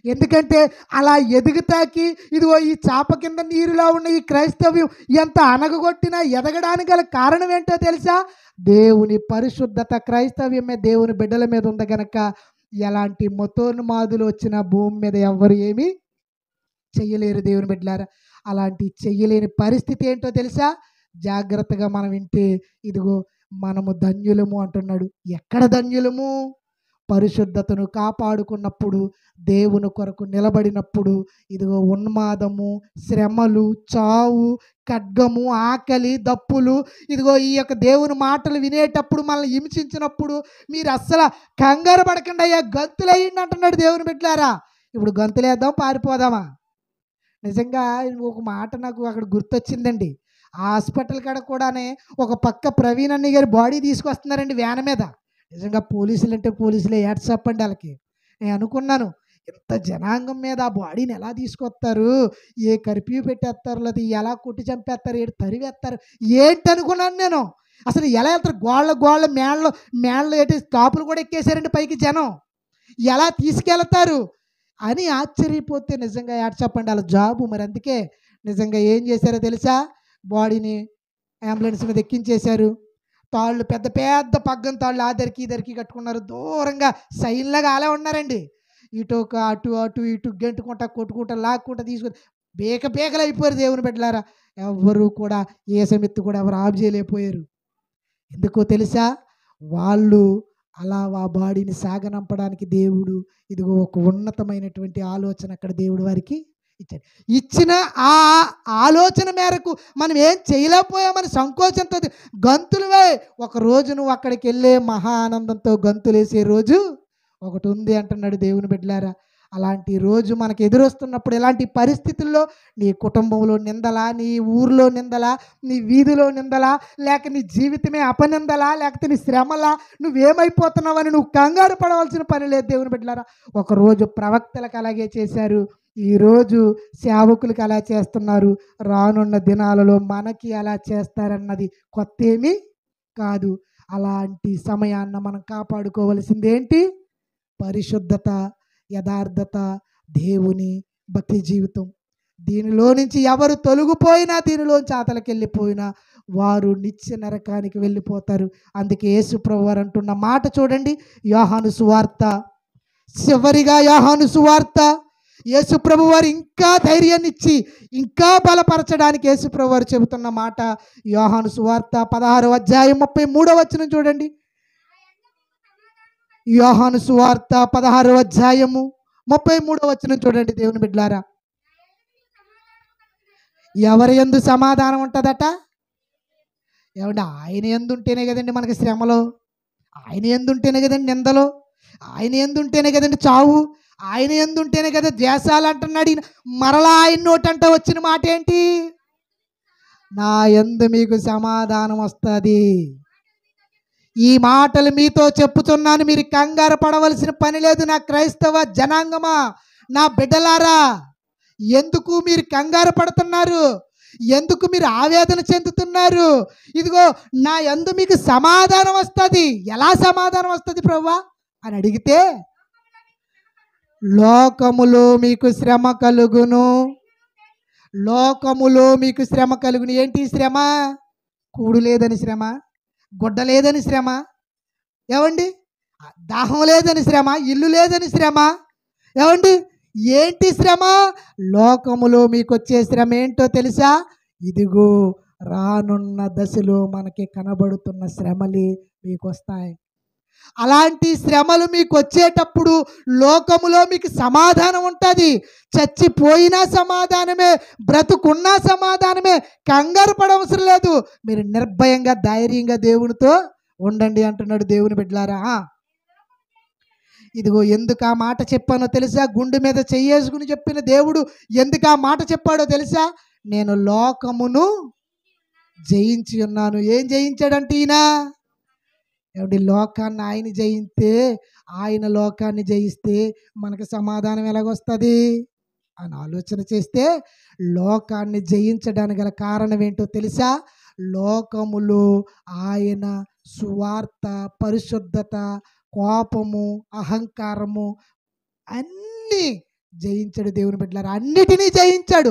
ఎందుకంటే అలా ఎదుగుతాకి ఇదిగో ఈ చాప కింద నీరులో ఉన్న ఈ క్రైస్తవ్యం ఎంత అనగగొట్టినా ఎదగడానికి గల కారణం ఏంటో తెలుసా? దేవుని పరిశుద్ధత క్రైస్తవ్యం మీద, దేవుని బిడ్డల మీద ఉంది కనుక ఎలాంటి మతోన్మాదులు వచ్చిన భూమి మీద ఎవ్వరు ఏమీ చెయ్యలేరు దేవుని బిడ్డలారా. అలాంటి చెయ్యలేని పరిస్థితి ఏంటో తెలుసా? జాగ్రత్తగా మనం వింటే ఇదిగో మనము ధన్యులము అంటున్నాడు. ఎక్కడ ధన్యులము? పరిశుద్ధతను కాపాడుకున్నప్పుడు, దేవుని కొరకు నిలబడినప్పుడు, ఇదిగో ఉన్మాదము, శ్రమలు, చావు, ఖడ్గము, ఆకలి, దప్పులు, ఇదిగో ఈ యొక్క దేవుని మాటలు వినేటప్పుడు మనల్ని హింసించినప్పుడు మీరు అస్సలు కంగారు పడకండి అయ్యా, గంతులేయండి అంటున్నాడు దేవుని బిడ్డలారా. ఇప్పుడు గంతులేద్దాం, పారిపోదామా? నిజంగా ఒక మాట నాకు అక్కడ గుర్తొచ్చిందండి. ఆ హాస్పిటల్ కాడ కూడానే ఒక పక్క ప్రవీణ్ అన్నయ్య గారి బాడీ తీసుకొస్తున్నారండి వ్యాన్ మీద. నిజంగా పోలీసులు అంటే పోలీసులే, యాడ్స్ చెప్పండి వాళ్ళకి. నేను అనుకున్నాను, ఇంత జనాంగం మీద ఆ బాడీని ఎలా తీసుకొస్తారు? ఏ కర్ఫ్యూ పెట్టేస్తారు, లేదా ఎలా కొట్టి చంపేస్తారు, ఏడు తరివేస్తారు ఏంటి అనుకున్నాను నేను. అసలు ఎలా వెళ్తారు? గోళ్ళ మేళ్ళు ఏంటి స్టాపులు కూడా ఎక్కేశారండి పైకి జనం. ఎలా తీసుకెళ్తారు అని ఆశ్చర్యపోతే నిజంగా యాడ్ చెప్పండి వాళ్ళ జాబు. మరి అందుకే నిజంగా ఏం చేశారో తెలుసా? బాడీని అంబులెన్స్ మీద ఎక్కించేశారు. తాళ్ళు, పెద్ద పెద్ద పగ్గం తాళ్ళు ఆదరికి కట్టుకున్నారు. దూరంగా సైన్లాగా అలా ఉన్నారండి. ఇటు ఒక అటు ఇటు గెంటుకుంటా కొట్టుకుంటా లాక్కుంటా తీసుకొని బేకలు అయిపోయారు దేవుని బిడ్డలారా. ఎవరు కూడా ఏ సమితి కూడా ఎవరు ఆఫ్ చేయలేకపోయారు. ఎందుకో తెలుసా? వాళ్ళు అలా ఆ బాడీని సాగనంపడానికి దేవుడు ఇదిగో ఒక ఉన్నతమైనటువంటి ఆలోచన అక్కడ దేవుడు వారికి ఇచ్చిన ఆ ఆలోచన మేరకు మనం ఏం చేయలేకపోయామని సంకోచంతో గంతులువే. ఒక రోజు నువ్వు అక్కడికి వెళ్ళే మహా ఆనందంతో గంతులేసే రోజు ఒకటి ఉంది అంటున్నాడు దేవుని బిడ్డలారా. అలాంటి రోజు మనకు ఎదురొస్తున్నప్పుడు, ఎలాంటి పరిస్థితుల్లో, నీ కుటుంబంలో నిందలా, నీ ఊర్లో నిందలా, నీ వీధిలో నిందలా, లేక నీ జీవితమే అపనిందలా, లేకపోతే నీ శ్రమలా, నువ్వేమైపోతున్నావని నువ్వు కంగారు పడవలసిన పని లేదు దేవుని బిడ్డలారా. ఒకరోజు ప్రవక్తలకు అలాగే చేశారు, ఈరోజు సేవకులకు అలా చేస్తున్నారు, రానున్న దినాలలో మనకి అలా చేస్తారన్నది కొత్త ఏమీ కాదు. అలాంటి సమయాన్ని మనం కాపాడుకోవలసిందేంటి? పరిశుద్ధత, యథార్థత, దేవుని భక్తి జీవితం. దీనిలో నుంచి ఎవరు తొలగిపోయినా, దీనిలోంచి ఆతలకి వెళ్ళిపోయినా వారు నిత్య నరకానికి వెళ్ళిపోతారు. అందుకే యేసు ప్రభువారు అంటున్న మాట చూడండి, యోహాను సువార్త, చివరిగా యోహాను సువార్త. యేసు ప్రభువారు ఇంకా ధైర్యాన్ని ఇచ్చి ఇంకా బలపరచడానికి యేసు ప్రభువారు చెబుతున్న మాట యోహాను సువార్త 16వ అధ్యాయం 33వ వచనం చూడండి. యోహాను సువార్త 16వ అధ్యాయము 33వ వచనం చూడండి దేవుని బిడ్డలారా. ఎవరి యందు సమాధానం ఉంటుందట? ఏమంటే ఆయన యందు ఉంటేనే కదండి మనకి శ్రమలో, ఆయన యందు ఉంటేనే కదండి నిందలో, ఆయన యందు ఉంటేనే కదండి చావు, ఆయన యందు ఉంటేనే కదా ద్వేషాలు అంటున్నాడు. మరలా ఆయన నోటంట వచ్చిన మాట ఏంటి? నా యందు మీకు సమాధానం వస్తుంది. ఈ మాటలు మీతో చెప్పుతున్నాను, మీరు కంగారు పడవలసిన పని లేదు. నా క్రైస్తవ జనాంగమా, నా బిడ్డలారా, ఎందుకు మీరు కంగారు పడుతున్నారు? ఎందుకు మీరు ఆవేదన చెందుతున్నారు? ఇదిగో నా యందు మీకు సమాధానం వస్తుంది. ఎలా సమాధానం వస్తుంది ప్రభువా అని అడిగితే, లోకములో మీకు శ్రమ కలుగును, లోకములో మీకు శ్రమ కలుగును. ఏంటి శ్రమ? కూడు లేదని శ్రమ, గుడ్డ లేదని శ్రమ, ఏమండి దాహం లేదని శ్రమ, ఇల్లు లేదని శ్రమ, ఏమండి ఏంటి శ్రమ? లోకములో మీకు వచ్చే శ్రమ ఏంటో తెలుసా? ఇదిగో రానున్న దశలో మనకి కనబడుతున్న శ్రమలే మీకు వస్తాయి. అలాంటి శ్రమలు మీకు వచ్చేటప్పుడు లోకములో మీకు సమాధానం ఉంటుంది. చచ్చిపోయినా సమాధానమే, బ్రతుకున్నా సమాధానమే. కంగారు పడవసరం లేదు. మీరు నిర్భయంగా ధైర్యంగా దేవునితో ఉండండి అంటున్నాడు దేవుని బిడ్డలారా. ఇదిగో ఎందుకు ఆ మాట చెప్పానో తెలుసా? గుండె మీద చెయ్యేసుకుని చెప్పిన దేవుడు ఎందుకు ఆ మాట చెప్పాడో తెలుసా? నేను లోకమును జయించి ఉన్నాను. ఏం జయించాడంటే ఈయన ఏమండి, లోకాన్ని ఆయన జయిస్తే, ఆయన లోకాన్ని జయిస్తే మనకు సమాధానం ఎలాగొస్తుంది అని ఆలోచన చేస్తే, లోకాన్ని జయించడానికి గల కారణం ఏంటో తెలుసా? లోకములో ఆయన సువార్త, పరిశుద్ధత, కోపము, అహంకారము అన్నీ జయించాడు దేవుని బిడ్డలారా. అన్నిటినీ జయించాడు.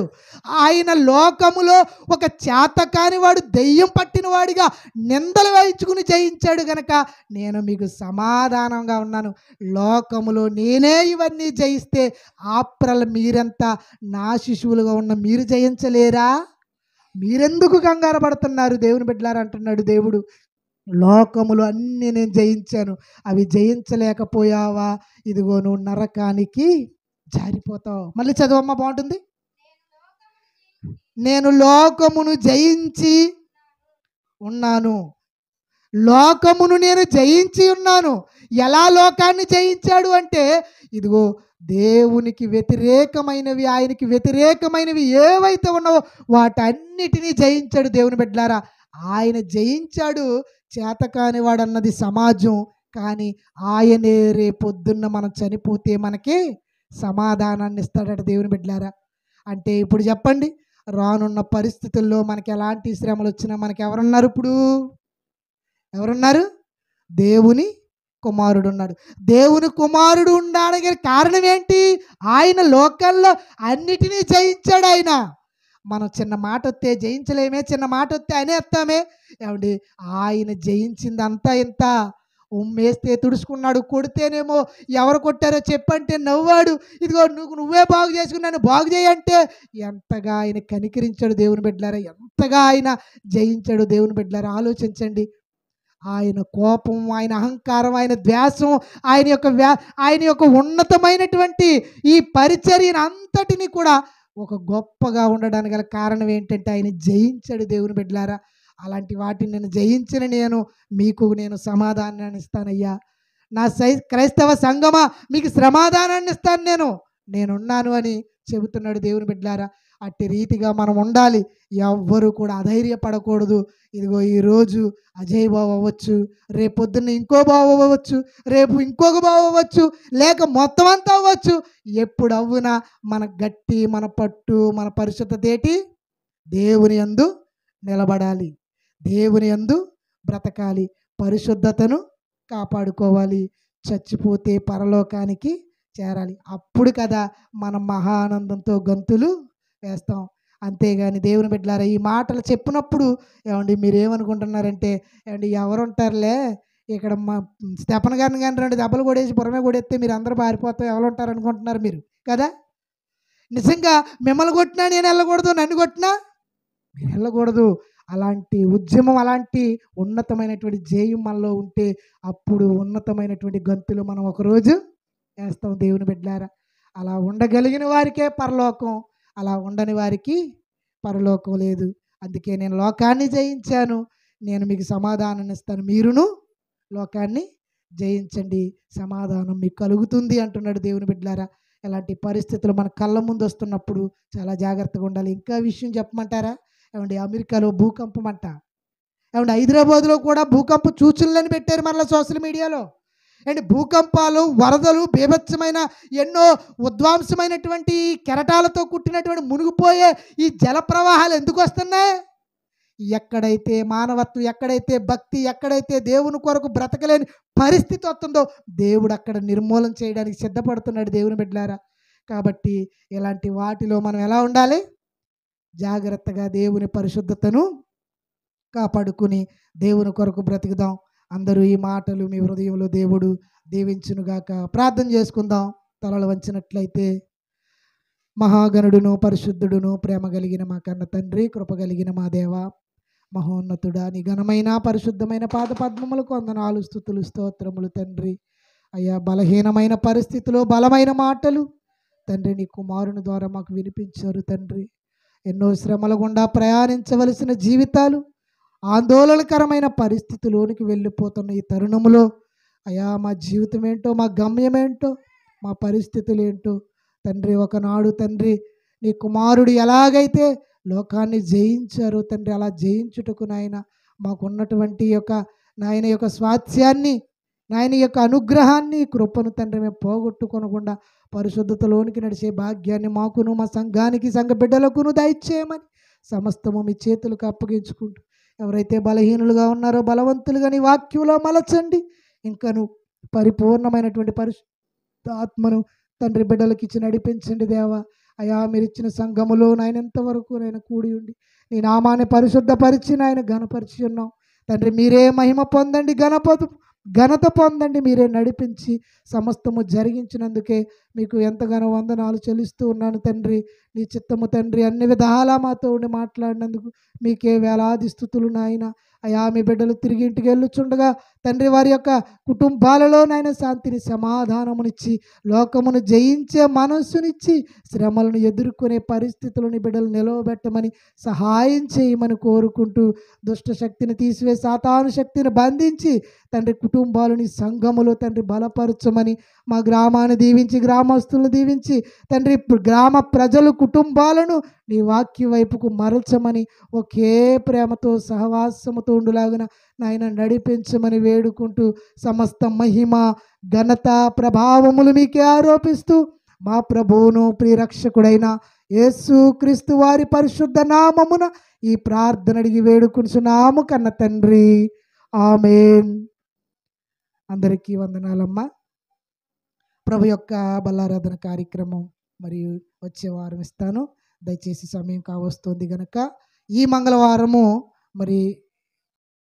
ఆయన లోకములో ఒక చేతకాని వాడు, దెయ్యం పట్టిన వాడిగా నిందలు వేయించుకుని జయించాడు గనక నేను మీకు సమాధానంగా ఉన్నాను. లోకములో నేనే ఇవన్నీ జయిస్తే ఆప్రలు మీరంతా నా శిశువులుగా ఉన్న మీరు జయించలేరా? మీరెందుకు కంగారు పడుతున్నారు దేవుని బిడ్డలారా అంటున్నాడు దేవుడు. లోకములు అన్నీ నేను జయించాను. అవి జయించలేకపోయావా? ఇదిగో నువ్వు నరకానికి జారిపోతావు. మళ్ళీ చదవమ్మ, బాగుంటుంది. నేను లోకమును జయించి ఉన్నాను. లోకమును నేను జయించి ఉన్నాను. ఎలా లోకాన్ని జయించాడు అంటే, ఇదిగో దేవునికి వ్యతిరేకమైనవి, ఆయనకి వ్యతిరేకమైనవి ఏవైతే ఉన్నావో వాటన్నిటినీ జయించాడు దేవుని బిడ్డలారా. ఆయన జయించాడు. చేతకాని వాడన్నది సమాజం, కానీ ఆయనే రేపొద్దున్న మనం చనిపోతే మనకి సమాధానాన్ని ఇస్తాడట దేవుని బిడ్డలారా. అంటే ఇప్పుడు చెప్పండి, రానున్న పరిస్థితుల్లో మనకి ఎలాంటి శ్రమలు వచ్చినా మనకి ఎవరున్నారు? ఇప్పుడు ఎవరున్నారు? దేవుని కుమారుడు ఉన్నాడు. దేవుని కుమారుడు ఉండడానికి కారణం ఏంటి? ఆయన లోకల్లో అన్నిటినీ జయించాడు ఆయన. మనం చిన్న మాట వస్తే జయించలేమే, చిన్న మాట వస్తే అనేస్తామే. ఏమండి, ఆయన జయించిందంతా ఇంత. ఉమ్మేస్తే తుడుచుకున్నాడు, కొడితేనేమో ఎవరు కొట్టారో చెప్పంటే నవ్వాడు. ఇదిగో నువ్వే బాగు చేసుకున్నాను, బాగు చేయంటే ఎంతగా ఆయన కనికరించాడు దేవుని బిడ్డలారా, ఎంతగా ఆయన జయించాడు దేవుని బిడ్డలారా. ఆలోచించండి. ఆయన కోపం, ఆయన అహంకారం, ఆయన ద్వేషం, ఆయన యొక్క ఉన్నతమైనటువంటి ఈ పరిచర్యను అంతటిని కూడా ఒక గొప్పగా ఉండడానికి గల కారణం ఏంటంటే ఆయన జయించాడు దేవుని బిడ్డలారా. అలాంటి వాటిని నేను జయించిన నేను సమాధానాన్ని ఇస్తానయ్యా. నా క్రైస్తవ సంఘమా, మీకు సమాధానాన్ని ఇస్తాను, నేనున్నాను అని చెబుతున్నాడు దేవుని బిడ్డలారా. అట్టి రీతిగా మనం ఉండాలి. ఎవ్వరూ కూడా అధైర్యపడకూడదు. ఇదిగో ఈరోజు అజయ్ బాబు అవ్వచ్చు, రేపు పొద్దున్న ఇంకో బాబు అవ్వచ్చు, రేపు ఇంకొక బాబు అవ్వచ్చు, లేక మొత్తం అంతా అవ్వచ్చు. ఎప్పుడు అవ్వునా మన గట్టి, మన పట్టు, మన పరిశుద్ధత ఏంటి? దేవుని యందు నిలబడాలి, దేవుని యందు బ్రతకాలి, పరిశుద్ధతను కాపాడుకోవాలి. చచ్చిపోతే పరలోకానికి చేరాలి. అప్పుడు కదా మనం మహానందంతో గంతులు వేస్తాం. అంతేగాని దేవుని బిడ్డలారా, ఈ మాటలు చెప్పినప్పుడు ఏమండి మీరేమనుకుంటున్నారంటే, ఏమండి ఎవరుంటారులే ఇక్కడ మా స్టెఫన్ గారిని కానీ 2 దెబ్బలు కొడేసి బుర్రమే కొడేస్తే మీరు అందరూ పారిపోతాం, ఎవరుంటారు అనుకుంటున్నారు మీరు కదా. నిజంగా మిమ్మల్ని కొట్టినా నేను వెళ్ళకూడదు, నన్ను కొట్టినా మీరు వెళ్ళకూడదు. అలాంటి ఉద్యమం, అలాంటి ఉన్నతమైనటువంటి జయం మనలో ఉంటే అప్పుడు ఉన్నతమైనటువంటి గంతులు మనం ఒకరోజు వేస్తాం దేవుని బిడ్డలారా. అలా ఉండగలిగిన వారికే పరలోకం, అలా ఉండని వారికి పరలోకం లేదు. అందుకే నేను లోకాన్ని జయించాను, నేను మీకు సమాధానాన్ని ఇస్తాను, మీరును లోకాన్ని జయించండి, సమాధానం మీకు కలుగుతుంది అంటున్నాడు దేవుని బిడ్డలారా. ఇలాంటి పరిస్థితులు మన కళ్ళ ముందు వస్తున్నప్పుడు చాలా జాగ్రత్తగా ఉండాలి. ఇంకా విషయం చెప్పమంటారా? ఏమండి, అమెరికాలో భూకంపం అంట. ఏమండి, హైదరాబాద్లో కూడా భూకంప సూచనలని పెట్టారు మరలా సోషల్ మీడియాలో. అండ్ భూకంపాలు, వరదలు, బీభత్సమైన ఎన్నో ఉద్వాంసమైనటువంటి కెరటాలతో కుట్టినటువంటి మునిగిపోయే ఈ జల ప్రవాహాలు ఎందుకు వస్తున్నాయి? ఎక్కడైతే మానవత్వం, ఎక్కడైతే భక్తి, ఎక్కడైతే దేవుని కొరకు బ్రతకలేని పరిస్థితి వస్తుందో దేవుడు అక్కడ నిర్మూలన చేయడానికి సిద్ధపడుతున్నాడు దేవుని బిడ్డలారా. కాబట్టి ఇలాంటి వాటిలో మనం ఎలా ఉండాలి? జాగ్రత్తగా దేవుని పరిశుద్ధతను కాపాడుకుని దేవుని కొరకు బ్రతుకుదాం. అందరూ ఈ మాటలు మీ హృదయంలో దేవుడు దీవించునుగాక. ప్రార్థన చేసుకుందాం. తలలు వంచినట్లయితే. మహాగణుడును, పరిశుద్ధుడును, ప్రేమ కలిగిన మా కన్న తండ్రి, కృప కలిగిన మా దేవ, మహోన్నతుడా, నీ ఘనమైన పరిశుద్ధమైన పాద పద్మములకు వందనాలు, స్తుతులు, స్తోత్రములు తండ్రి. అయ్యా, బలహీనమైన పరిస్థితిలో బలమైన మాటలు తండ్రి నీ కుమారుని ద్వారా మాకు వినిపించారు తండ్రి. ఎన్నో శ్రమల గుండా ప్రయాణించవలసిన జీవితాలు ఆందోళనకరమైన పరిస్థితిలోనికి వెళ్ళిపోతున్న ఈ తరుణములో అయ్యా, మా జీవితం ఏంటో, మా గమ్యం ఏంటో, మా పరిస్థితులు ఏంటో తండ్రి, ఒకనాడు తండ్రి నీ కుమారుడు ఎలాగైతే లోకాన్ని జయించారో తండ్రి, అలా జయించుటకు నాయన మాకున్నటువంటి నాయన యొక్క స్వాస్థ్యాన్ని, నాయన యొక్క అనుగ్రహాన్ని, కృపను తండ్రి మేము పోగొట్టుకొనకుండా పరిశుద్ధతలోనికి నడిచే భాగ్యాన్ని మాకును, మా సంఘానికి, సంఘ బిడ్డలకును దయచేయమని సమస్తము మీ చేతులకు అప్పగించుకుంటూ, ఎవరైతే బలహీనులుగా ఉన్నారో బలవంతులుగా నీ వాక్యంలో మలచండి. ఇంకను పరిపూర్ణమైనటువంటి పరిశుద్ధాత్మను తండ్రి బిడ్డలకు ఇచ్చి నడిపించండి దేవా. అయా, మీరు ఇచ్చిన సంఘములో నాయన ఎంతవరకు నేను కూడి ఉండి నీ నామాన్ని పరిశుద్ధపరిచి నాయన ఘనపరిచి ఉన్నాం తండ్రి. మీరే మహిమ పొందండి, ఘనత పొందండి. మీరే నడిపించి సమస్తము జరిగించినందుకే మీకు ఎంతగానో వందనాలు చెల్లిస్తూ ఉన్నాను తండ్రి. నీ చిత్తము తండ్రి అన్ని విధాలా మాతో ఉండి మాట్లాడినందుకు మీకే వేలాది స్తుతులు నాయన. అయా, మీ బిడ్డలు తిరిగి ఇంటికి వెళ్ళుచుండగా తండ్రి వారి యొక్క కుటుంబాలలో నాయన శాంతిని, సమాధానమునిచ్చి, లోకమును జయించే మనస్సునిచ్చి, శ్రమలను ఎదుర్కొనే పరిస్థితులను బిడ్డలు నిలవబెట్టమని సహాయం చేయమని కోరుకుంటూ, దుష్ట శక్తిని తీసివేసి సాతాను శక్తిని బంధించి తండ్రి కుటుంబాలని, సంఘములో తండ్రి బలపరచమని, మా గ్రామాన్ని దీవించి, గ్రామస్తులను దీవించి తండ్రి గ్రామ ప్రజలు కుటుంబాలను నీ వాక్య వైపుకు మరల్చమని, ఒకే ప్రేమతో సహవాసముతో ఉండులాగున నాయన నడిపించమని వేడుకుంటూ, సమస్త మహిమ, ఘనత, ప్రభావములు మీకే ఆరోపిస్తూ మా ప్రభువును ప్రియరక్షకుడైన యేసు క్రీస్తు వారి పరిశుద్ధ నామమున ఈ ప్రార్థన అడిగి వేడుకుంటున్నాము కన్న తండ్రి. ఆమేన్. అందరికీ వందనాలమ్మా. ప్రభు యొక్క బల్లారాధన కార్యక్రమం మరియు వచ్చే వారం ఇస్తాను. దయచేసి సమయం కావస్తుంది గనక ఈ మంగళవారము మరి